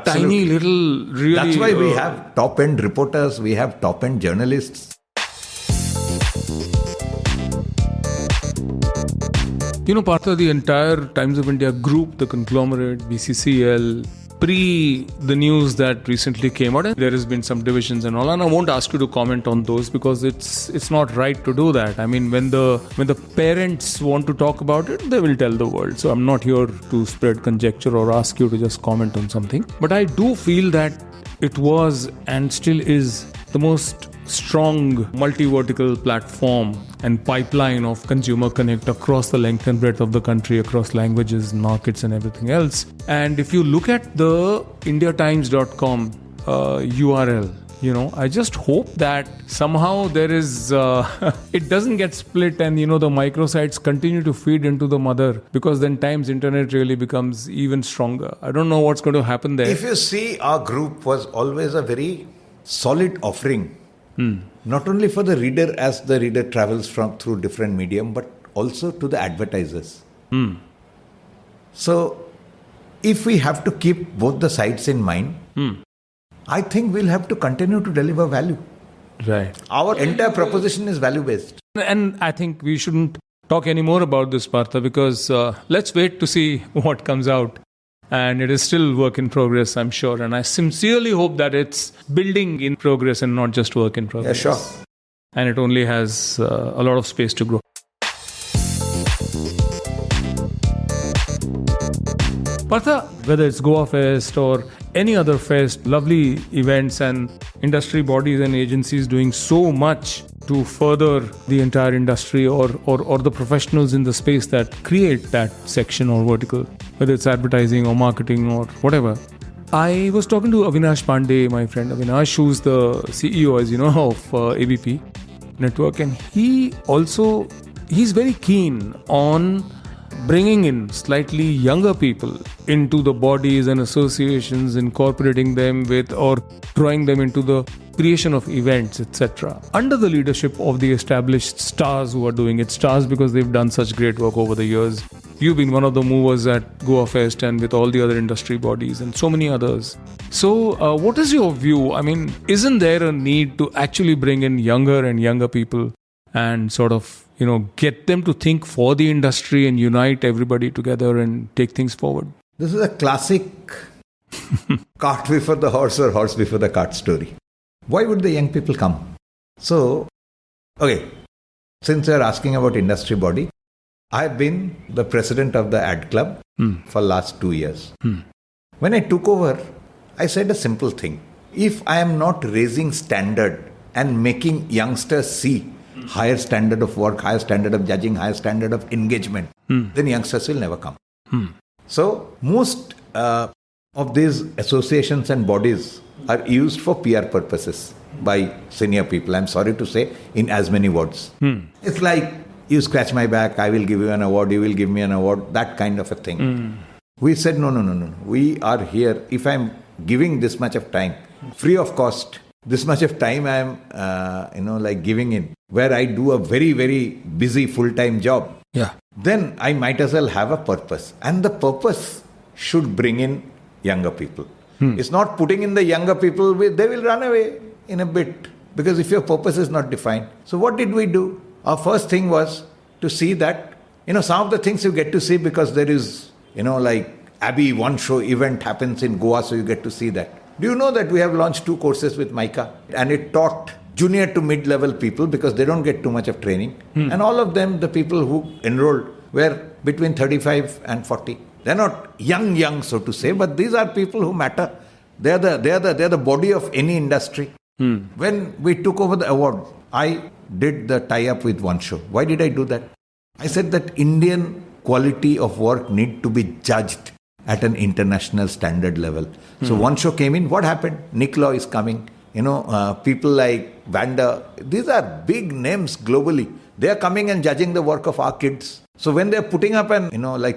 tiny little, really... That's why we have top-end reporters, we have top-end journalists. Partha, the entire Times of India group, the conglomerate, BCCL, pre the news that recently came out, and there has been some divisions and all, and I won't ask you to comment on those because it's not right to do that. I mean, when the parents want to talk about it, they will tell the world. So I'm not here to spread conjecture or ask you to just comment on something. But I do feel that it was and still is the most strong multi-vertical platform and pipeline of consumer connect across the length and breadth of the country, across languages, markets and everything else. And if you look at the indiatimes.com URL, I just hope that somehow there is, it doesn't get split and, the microsites continue to feed into the mother, because then Times Internet really becomes even stronger. I don't know what's going to happen there. If you see, our group was always a very solid offering. Not only for the reader as the reader travels through different medium, but also to the advertisers. So, if we have to keep both the sides in mind, I think we'll have to continue to deliver value. Right. Our entire proposition is value-based. And I think we shouldn't talk any more about this, Partha, because let's wait to see what comes out. And it is still work in progress, I'm sure. And I sincerely hope that it's building in progress and not just work in progress. Yeah, sure. And it only has a lot of space to grow. Partha, whether it's Goa Fest or any other fest, lovely events and industry bodies and agencies doing so much to further the entire industry or the professionals in the space that create that section or vertical, whether it's advertising or marketing or whatever. I was talking to Avinash Pandey, my friend Avinash, who's the CEO, as you know, of ABP Network, and he's very keen on bringing in slightly younger people into the bodies and associations, incorporating them with or drawing them into the creation of events, etc. under the leadership of the established stars who are doing it. Stars because they've done such great work over the years. You've been one of the movers at Goa Fest and with all the other industry bodies and so many others. So what is your view? I mean, isn't there a need to actually bring in younger and younger people and sort of, get them to think for the industry and unite everybody together and take things forward? This is a classic cart before the horse or horse before the cart story. Why would the young people come? So, okay, since you're asking about industry body, I've been the president of the ad club for last 2 years. When I took over, I said a simple thing. If I am not raising standard and making youngsters see higher standard of work, higher standard of judging, higher standard of engagement, then youngsters will never come. So, most of these associations and bodies are used for PR purposes. by senior people, I'm sorry to say, in as many words. It's like, you scratch my back, I will give you an award, you will give me an award, that kind of a thing. We said, no. We are here. If I'm giving this much of time, free of cost, this much of time I'm, giving in, where I do a very, very busy full-time job. Yeah. Then I might as well have a purpose. And the purpose should bring in younger people. It's not putting in the younger people, they will run away in a bit. Because if your purpose is not defined. So what did we do? Our first thing was to see that, some of the things you get to see because there is, like Abbey One Show event happens in Goa, so you get to see that. Do you know that we have launched 2 courses with Mica? And it taught junior to mid-level people because they don't get too much of training. And all of them, the people who enrolled, were between 35 and 40. They're not young, so to say, but these are people who matter. They're the body of any industry. When we took over the award, I did the tie-up with One Show. Why did I do that? I said that Indian quality of work need to be judged at an international standard level. So One Show came in. What happened? Nick Law is coming. People like Vanda. These are big names globally. They are coming and judging the work of our kids. So when they are putting up an,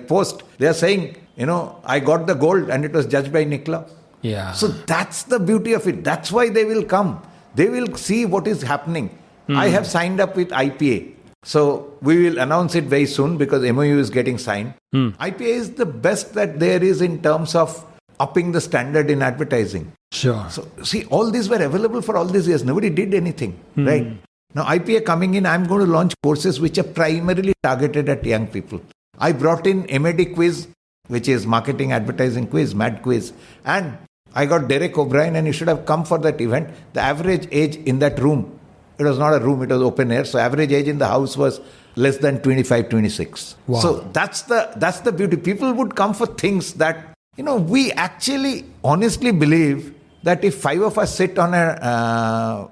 post, they are saying, I got the gold and it was judged by Nick Law. Yeah. So that's the beauty of it. That's why they will come. They will see what is happening. I have signed up with IPA. So we will announce it very soon because MOU is getting signed. IPA is the best that there is in terms of upping the standard in advertising. Sure. So see, all these were available for all these years. Nobody did anything, right? Now IPA coming in, I'm going to launch courses which are primarily targeted at young people. I brought in MAD quiz, which is marketing advertising quiz, MAD quiz. And I got Derek O'Brien, and you should have come for that event. The average age in that room, it was not a room, it was open air. So average age in the house was less than 25, 26. Wow. So that's the beauty. People would come for things that, we actually honestly believe that if 5 of us sit on a,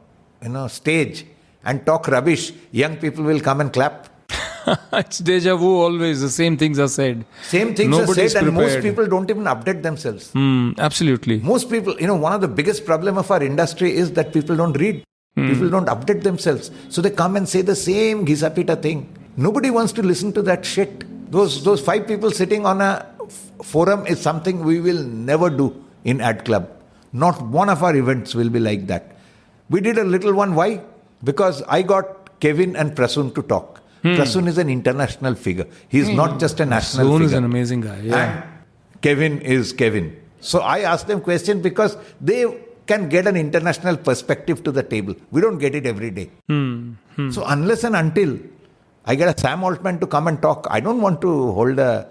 stage and talk rubbish, young people will come and clap. It's deja vu always. The same things are said. Same things Nobody's are said, and prepared. most people don't even update themselves. Absolutely. Most people, one of the biggest problem of our industry is that people don't read. People don't update themselves. So they come and say the same ghisapita thing. Nobody wants to listen to that shit. Those 5 people sitting on a forum is something we will never do in Ad Club. Not one of our events will be like that. We did a little one. Why? Because I got Kevin and Prasoon to talk. Prasoon is an international figure. He's not just a national figure. Prasoon is an amazing guy. Yeah. And Kevin is Kevin. So I asked them questions because they can get an international perspective to the table. We don't get it every day. So unless and until I get a Sam Altman to come and talk, I don't want to hold a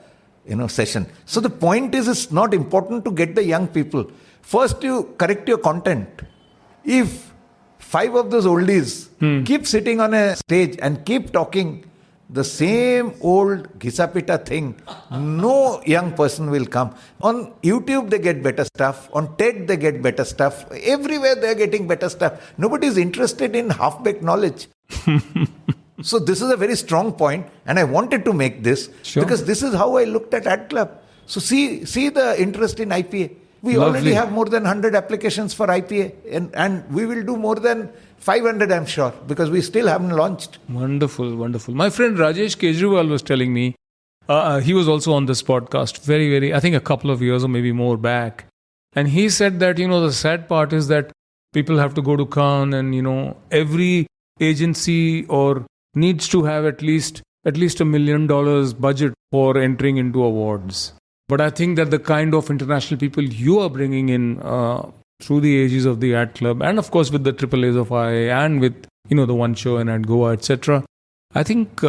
session. So the point is, it's not important to get the young people. First, you correct your content. If 5 of those oldies keep sitting on a stage and keep talking the same old ghisapita thing, no young person will come. On YouTube, they get better stuff. On TED, they get better stuff. Everywhere, they're getting better stuff. Nobody is interested in half-baked knowledge. So this is a very strong point, and I wanted to make this because this is how I looked at Ad Club. So see the interest in IPA. We already have more than 100 applications for IPA, and we will do more than 500, I'm sure, because we still haven't launched. Wonderful, wonderful. My friend Rajesh Kejriwal was telling me, he was also on this podcast I think a couple of years or maybe more back. And he said that, the sad part is that people have to go to Cannes and, every agency or needs to have at least $1 million budget for entering into awards. But I think that the kind of international people you are bringing in through the ages of the Ad Club, and of course with the AAAs of I, and with, the One Show and at Goa, etc. I think,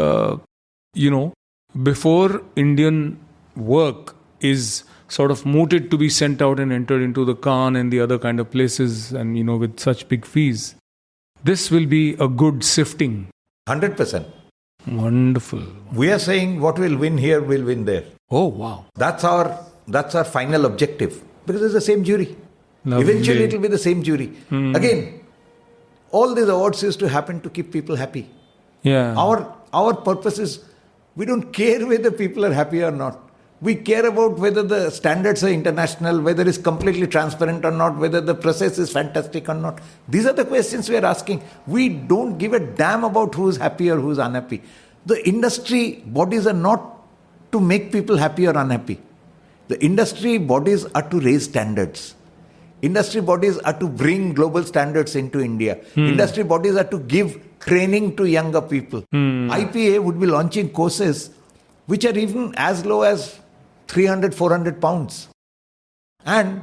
before Indian work is sort of mooted to be sent out and entered into the Cannes and the other kind of places and, with such big fees, this will be a good sifting. 100%. Wonderful. We are saying what will win here will win there. Oh, wow. That's our final objective. Because it's the same jury. Lovely. Eventually it will be the same jury. Again, all these awards used to happen to keep people happy. Yeah. Our purpose is, we don't care whether people are happy or not. We care about whether the standards are international, whether it's completely transparent or not, whether the process is fantastic or not. These are the questions we are asking. We don't give a damn about who's happy or who's unhappy. The industry bodies are not to make people happy or unhappy. The industry bodies are to raise standards. Industry bodies are to bring global standards into India. Industry bodies are to give training to younger people. IPA would be launching courses which are even as low as 300, 400 pounds. And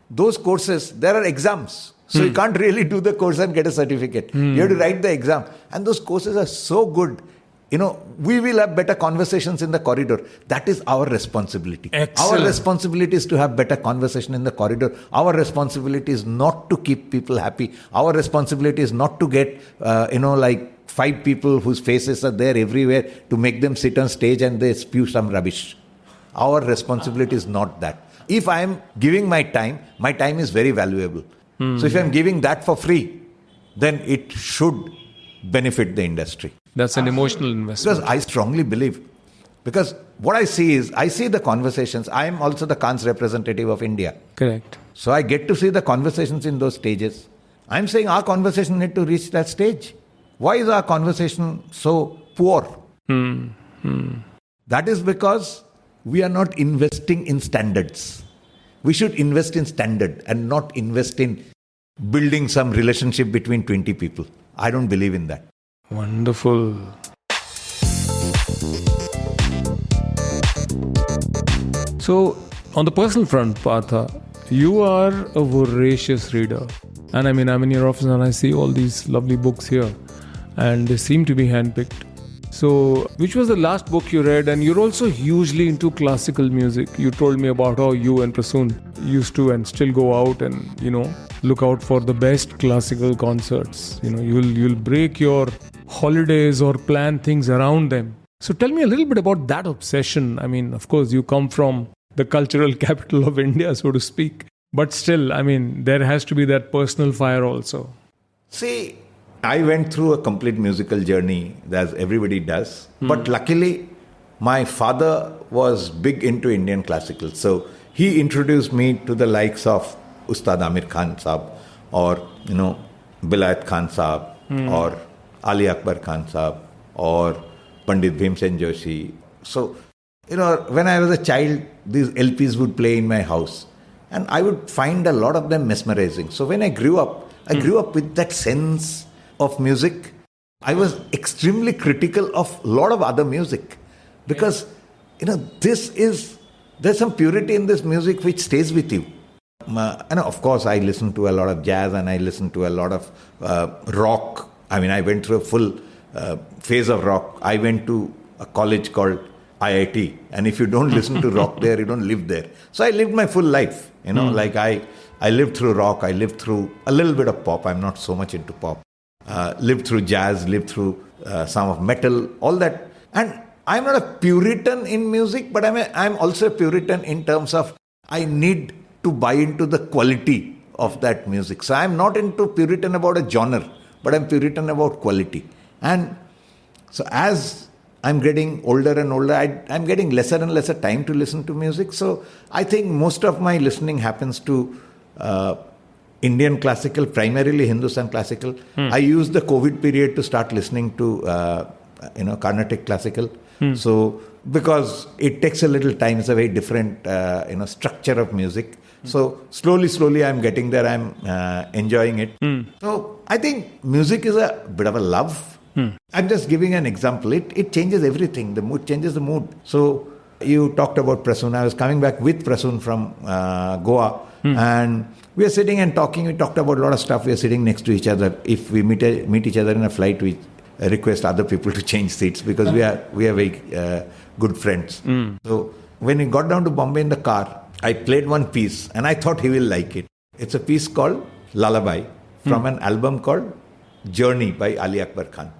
those courses, there are exams. So you can't really do the course and get a certificate. You have to write the exam. And those courses are so good. We will have better conversations in the corridor. That is our responsibility. Excellent. Our responsibility is to have better conversation in the corridor. Our responsibility is not to keep people happy. Our responsibility is not to get, like 5 people whose faces are there everywhere to make them sit on stage and they spew some rubbish. Our responsibility is not that. If I am giving my time is very valuable. So if I am giving that for free, then it should benefit the industry. That's an emotional investment. Because I strongly believe. Because what I see the conversations. I am also the Khan's representative of India. Correct. So I get to see the conversations in those stages. I'm saying our conversation need to reach that stage. Why is our conversation so poor? That is because we are not investing in standards. We should invest in standard and not invest in building some relationship between 20 people. I don't believe in that. Wonderful. So, on the personal front, Partha, you are a voracious reader. And I'm in your office and I see all these lovely books here. And they seem to be handpicked. So, which was the last book you read? And you're also hugely into classical music. You told me about how you and Prasoon used to and still go out and, look out for the best classical concerts. You'll break your holidays or plan things around them. So tell me a little bit about that obsession. Of course, you come from the cultural capital of India, so to speak. But still, there has to be that personal fire also. See, I went through a complete musical journey, as everybody does. But luckily, my father was big into Indian classical. So he introduced me to the likes of Ustad Amir Khan Saab, or, Bilayat Khan Saab, or Ali Akbar Khan Saab, or Pandit Bhimsen Joshi. So, when I was a child, these LPs would play in my house. And I would find a lot of them mesmerizing. So when I grew up with that sense of music. I was extremely critical of a lot of other music. Because, there's some purity in this music which stays with you. And of course, I listen to a lot of jazz and I listen to a lot of rock. I went through a full phase of rock. I went to a college called IIT. And if you don't listen to rock there, you don't live there. So I lived my full life. Like I lived through rock. I lived through a little bit of pop. I'm not so much into pop. Lived through jazz, lived through some of metal, all that. And I'm not a Puritan in music, but I'm also a Puritan in terms of I need to buy into the quality of that music. So I'm not into Puritan about a genre, but I'm Puritan about quality. And so as I'm getting older and older, I'm getting lesser and lesser time to listen to music. So I think most of my listening happens to Indian classical, primarily Hindustan classical. I used the COVID period to start listening to, Carnatic classical. So, because it takes a little time, it's a very different, structure of music. So, slowly I'm getting there, I'm enjoying it. So, I think music is a bit of a love. I'm just giving an example. It changes everything. The mood changes the mood. So, you talked about Prasoon. I was coming back with Prasoon from Goa. And we are sitting and talking. We talked about a lot of stuff. We are sitting next to each other. If we meet each other in a flight, we request other people to change seats because we are very good friends. So when we got down to Bombay in the car, I played one piece and I thought he will like it. It's a piece called Lullaby from an album called Journey by Ali Akbar Khan.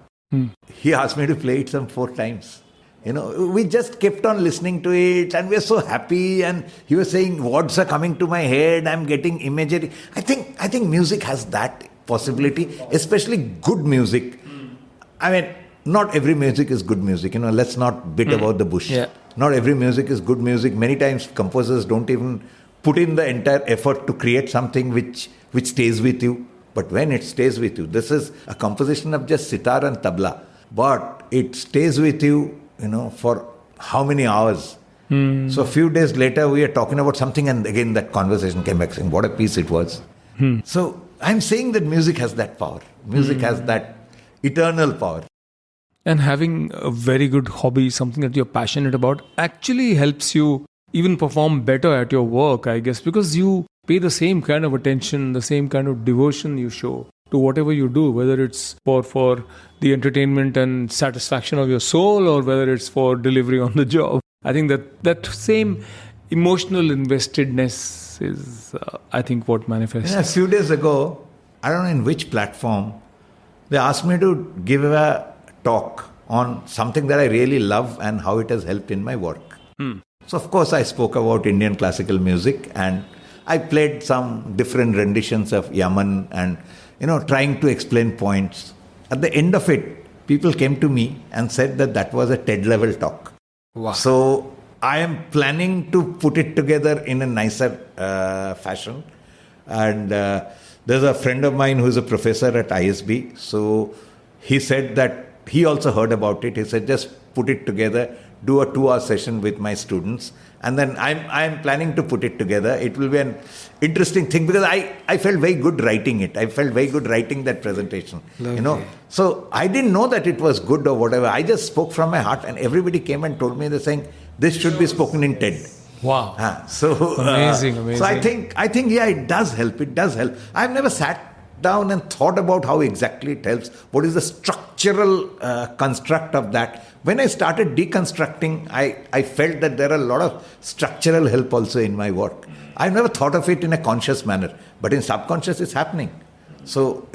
He asked me to play it some 4 times. We just kept on listening to it and we're so happy, and he was saying words are coming to my head, I'm getting imagery. I think music has that possibility, especially good music. Not every music is good music, let's not beat about the bush. Yeah. Not every music is good music. Many times composers don't even put in the entire effort to create something which stays with you. But when it stays with you, this is a composition of just sitar and tabla, but it stays with you, for how many hours? So a few days later, we are talking about something, and again that conversation came back saying, what a piece it was. So I'm saying that music has that power. Music has that eternal power. And having a very good hobby, something that you're passionate about, actually helps you even perform better at your work, I guess, because you pay the same kind of attention, the same kind of devotion you show to whatever you do, whether it's for the entertainment and satisfaction of your soul or whether it's for delivery on the job. I think that same emotional investedness is, I think, what manifests. A few days ago, I don't know in which platform, they asked me to give a talk on something that I really love and how it has helped in my work. So, of course, I spoke about Indian classical music, and I played some different renditions of Yaman and, trying to explain points. At the end of it, people came to me and said that was a TED-level talk. Wow. So, I am planning to put it together in a nicer fashion. And there's a friend of mine who's a professor at ISB. So, he said that he also heard about it. He said, just put it together, do a 2-hour session with my students. And then I'm planning to put it together. It will be an interesting thing because I felt very good writing it. I felt very good writing that presentation. Lovely. So I didn't know that it was good or whatever. I just spoke from my heart, and everybody came and told me, they're saying, this should be spoken in TED. Wow. Amazing. So I think, yeah, it does help. It does help. I've never sat down and thought about how exactly it helps. What is the structural construct of that? When I started deconstructing, I felt that there are a lot of structural help also in my work. I've never thought of it in a conscious manner, but in subconscious it's happening. So,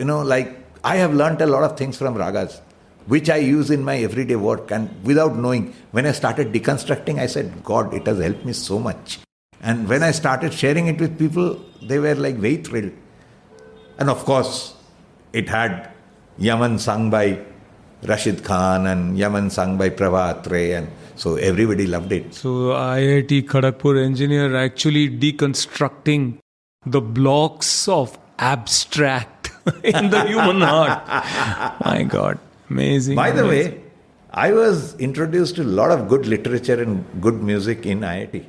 I have learnt a lot of things from ragas, which I use in my everyday work, and without knowing, when I started deconstructing, I said, God, it has helped me so much. And when I started sharing it with people, they were very thrilled. And of course, it had Yaman sung by Rashid Khan and Yaman sung by Prabha Atre, and so everybody loved it. So IIT Kharagpur engineer actually deconstructing the blocks of abstract in the human heart. My God, amazing. By the way, I was introduced to a lot of good literature and good music in IIT.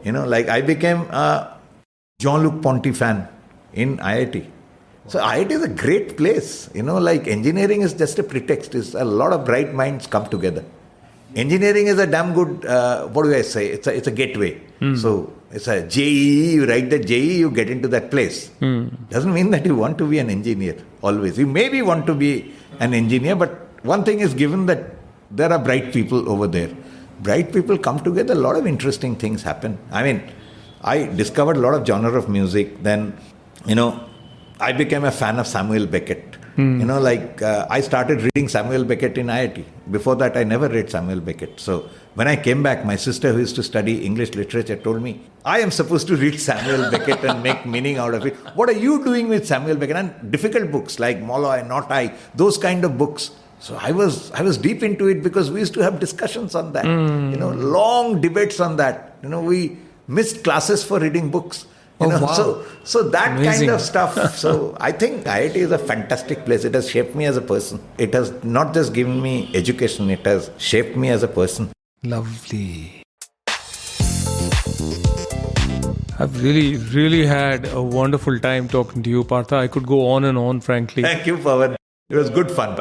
I became a Jean-Luc Ponty fan in IIT. So IIT is a great place. Engineering is just a pretext. It's a lot of bright minds come together. Engineering is a damn good, what do I say? It's a gateway. So it's a JEE, you write the JEE, you get into that place. Doesn't mean that you want to be an engineer always. You maybe want to be an engineer, but one thing is given, that there are bright people over there. Bright people come together, a lot of interesting things happen. I discovered a lot of genre of music. Then, I became a fan of Samuel Beckett. I started reading Samuel Beckett in IIT. Before that, I never read Samuel Beckett. So when I came back, my sister, who used to study English literature, told me, I am supposed to read Samuel Beckett and make meaning out of it. What are you doing with Samuel Beckett? And difficult books like Molloy, Not I, those kind of books. So I was deep into it because we used to have discussions on that. Long debates on that. We missed classes for reading books. Wow. So that Amazing. kind of stuff. So I think IIT is a fantastic place. It has shaped me as a person. It has not just given me education, it has shaped me as a person. Lovely. I've really had a wonderful time talking to you, Partha. I could go on and on, frankly. Thank you, Pawan. It was good fun.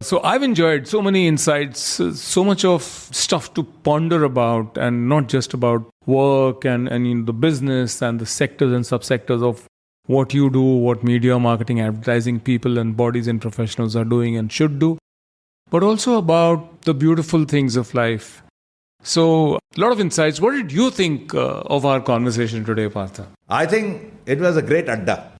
So I've enjoyed so many insights, so much of stuff to ponder about, and not just about work and the business and the sectors and subsectors of what you do, what media, marketing, advertising people and bodies and professionals are doing and should do, but also about the beautiful things of life. So, a lot of insights. What did you think of our conversation today, Partha? I think it was a great adda.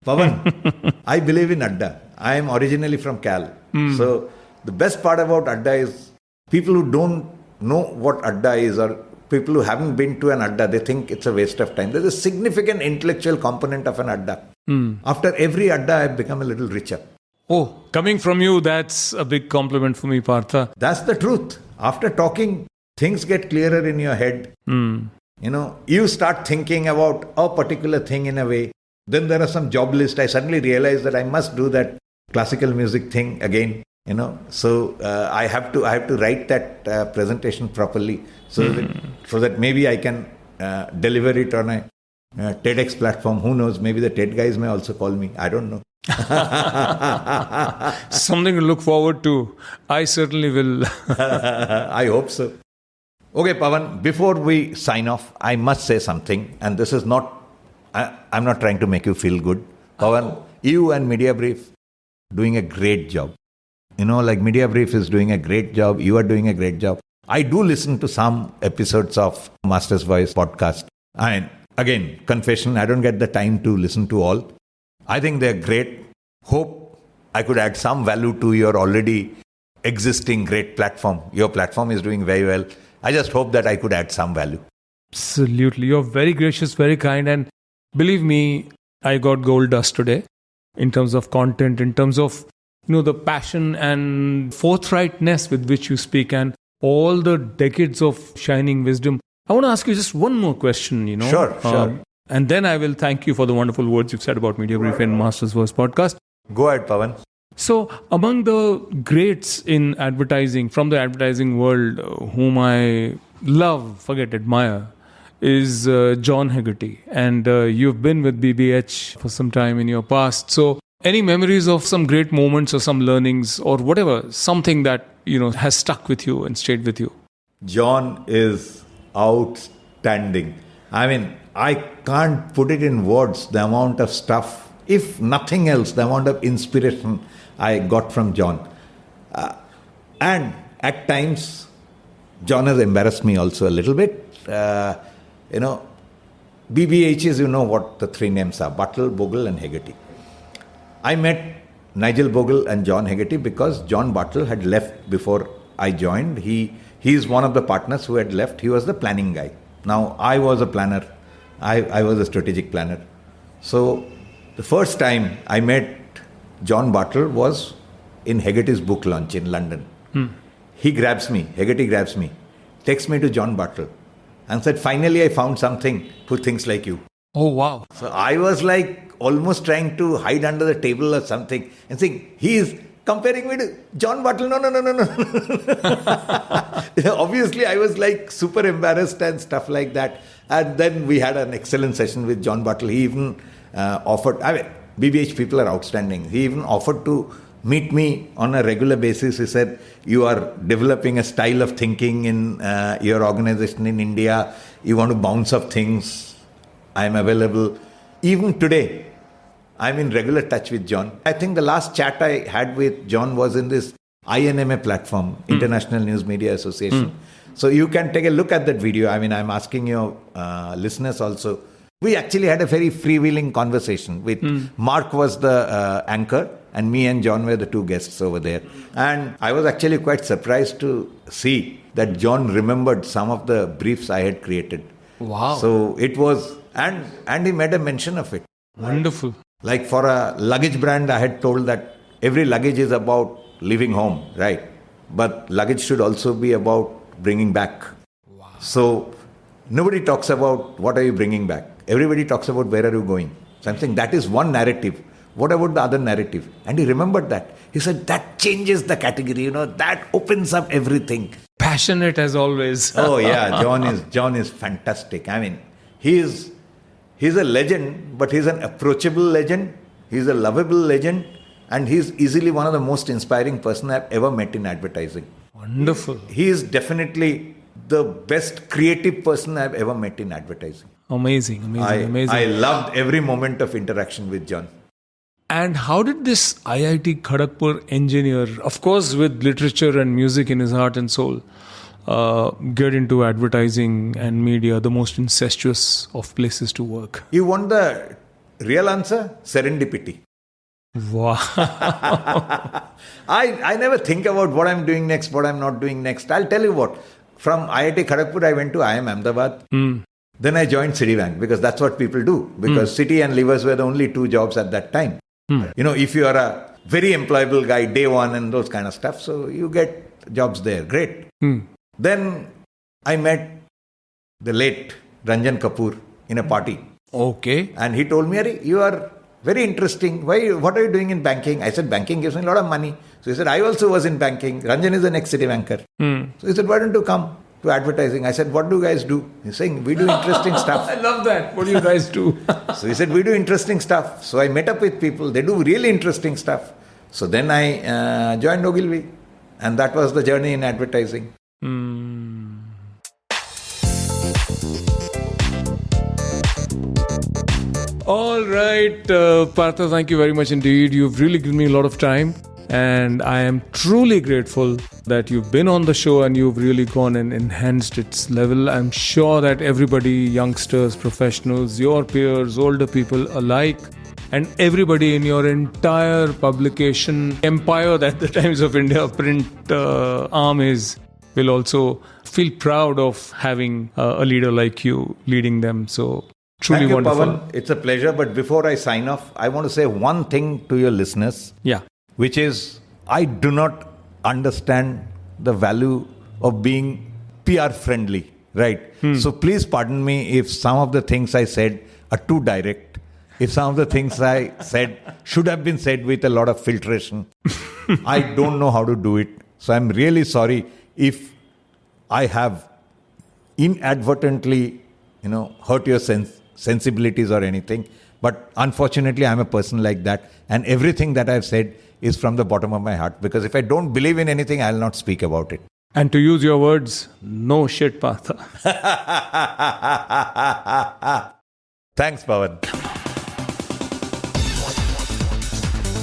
Pawan, I believe in adda. I am originally from Cal. So, the best part about adda is people who don't know what adda is, or people who haven't been to an adda, they think it's a waste of time. There's a significant intellectual component of an adda. After every adda, I've become a little richer. Oh, coming from you, that's a big compliment for me, Partha. That's the truth. After talking things get clearer in your head. You start thinking about a particular thing in a way. Then there are some job lists. I suddenly realized that I must do that classical music thing again. So I have to write that presentation properly so that maybe I can deliver it on a TEDx platform. Who knows? Maybe the TED guys may also call me. I don't know. Something to look forward to. I certainly will. I hope so. Okay, Pawan, before we sign off, I must say something. And this is not, I'm not trying to make you feel good. Pawan, you and Mediabrief doing a great job. Like Mediabrief is doing a great job. You are doing a great job. I do listen to some episodes of Master's Voice podcast. And again, confession, I don't get the time to listen to all. I think they're great. Hope I could add some value to your already existing great platform. Your platform is doing very well. I just hope that I could add some value. Absolutely. You're very gracious, very kind. And believe me, I got gold dust today in terms of content, in terms of the passion and forthrightness with which you speak and all the decades of shining wisdom. I want to ask you just one more question, Sure. And then I will thank you for the wonderful words you've said about Mediabrief and Master's Voice podcast. Go ahead, Pawan. So, among the greats in advertising, from the advertising world, whom I admire, is John Hegarty. And you've been with BBH for some time in your past. So, any memories of some great moments or some learnings or whatever, something that, has stuck with you and stayed with you? John is outstanding. I mean, I can't put it in words, the amount of stuff, if nothing else, the amount of inspiration I got from John. And at times, John has embarrassed me also a little bit. BBHs, what the three names are, Buttle, Bogle and Hegarty. I met Nigel Bogle and John Hegarty because John Buttle had left before I joined. He is one of the partners who had left. He was the planning guy. Now, I was a planner. I was a strategic planner. So, the first time I met John Buttle was in Hegarty's book launch in London. Hegarty grabs me, takes me to John Buttle and said, finally I found something who thinks like you. Oh, wow. So I was like almost trying to hide under the table or something and saying, he is comparing me to John Buttle. No. Obviously, I was like super embarrassed and stuff like that. And then we had an excellent session with John Buttle. He even offered, BBH people are outstanding. He even offered to meet me on a regular basis. He said, you are developing a style of thinking in your organization in India. You want to bounce off things. I'm available. Even today, I'm in regular touch with John. I think the last chat I had with John was in this INMA platform, International News Media Association. So you can take a look at that video. I mean, I'm asking your listeners also. We actually had a very freewheeling conversation with Mark was the anchor and me and John were the two guests over there. And I was actually quite surprised to see that John remembered some of the briefs I had created. Wow. So it was, and he made a mention of it. Wonderful. Like for a luggage brand, I had told that every luggage is about leaving home, right? But luggage should also be about bringing back. Wow. So nobody talks about what are you bringing back. Everybody talks about where are you going. So I'm saying that is one narrative. What about the other narrative? And he remembered that. He said that changes the category, that opens up everything. Passionate as always. Oh yeah, John is fantastic. I mean, he's a legend, but he's an approachable legend. He's a lovable legend. And he's easily one of the most inspiring person I've ever met in advertising. Wonderful. He is definitely the best creative person I've ever met in advertising. Amazing. I loved every moment of interaction with John. And how did this IIT Kharagpur engineer, of course with literature and music in his heart and soul, get into advertising and media, the most incestuous of places to work? You want the real answer? Serendipity. Wow. I never think about what I'm doing next, what I'm not doing next. I'll tell you what. From IIT Kharagpur, I went to IIM Ahmedabad. Then I joined Citibank because that's what people do. Because Citi and Levers were the only two jobs at that time. If you are a very employable guy, day one and those kind of stuff, so you get jobs there. Great. Then I met the late Ranjan Kapoor in a party. Okay. And he told me, Ari, you are very interesting. What are you doing in banking? I said, banking gives me a lot of money. So he said, I also was in banking. Ranjan is the next city banker. So he said, why don't you come to advertising? I said, what do you guys do? He's saying, we do interesting stuff. I love that. What do you guys do? So he said, we do interesting stuff. So I met up with people. They do really interesting stuff. So then I joined Ogilvy. And that was the journey in advertising. All right, Partha, thank you very much indeed. You've really given me a lot of time. And I am truly grateful that you've been on the show and you've really gone and enhanced its level. I'm sure that everybody, youngsters, professionals, your peers, older people alike, and everybody in your entire publication empire that the Times of India print arm is, will also feel proud of having a leader like you leading them. So truly Thank you, wonderful. Pawan. It's a pleasure. But before I sign off, I want to say one thing to your listeners. Yeah. Which is, I do not understand the value of being PR friendly, right? So please pardon me if some of the things I said are too direct. If some of the things I said should have been said with a lot of filtration. I don't know how to do it. So I'm really sorry if I have inadvertently, hurt your sensibilities or anything. But unfortunately, I'm a person like that. And everything that I've said is from the bottom of my heart. Because if I don't believe in anything, I'll not speak about it. And to use your words, no shit, Partha. Thanks, Pawan.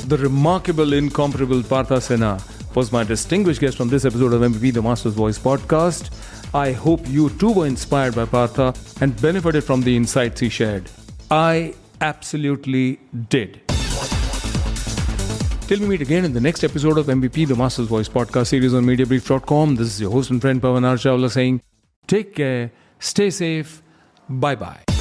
The remarkable, incomparable Partha Sinha was my distinguished guest on this episode of MVP, the Master's Voice podcast. I hope you too were inspired by Partha and benefited from the insights he shared. I absolutely did. Till we meet again in the next episode of MVP, the Master's Voice podcast series on Mediabrief.com. This is your host and friend Pawan Chawla saying, take care, stay safe, bye-bye.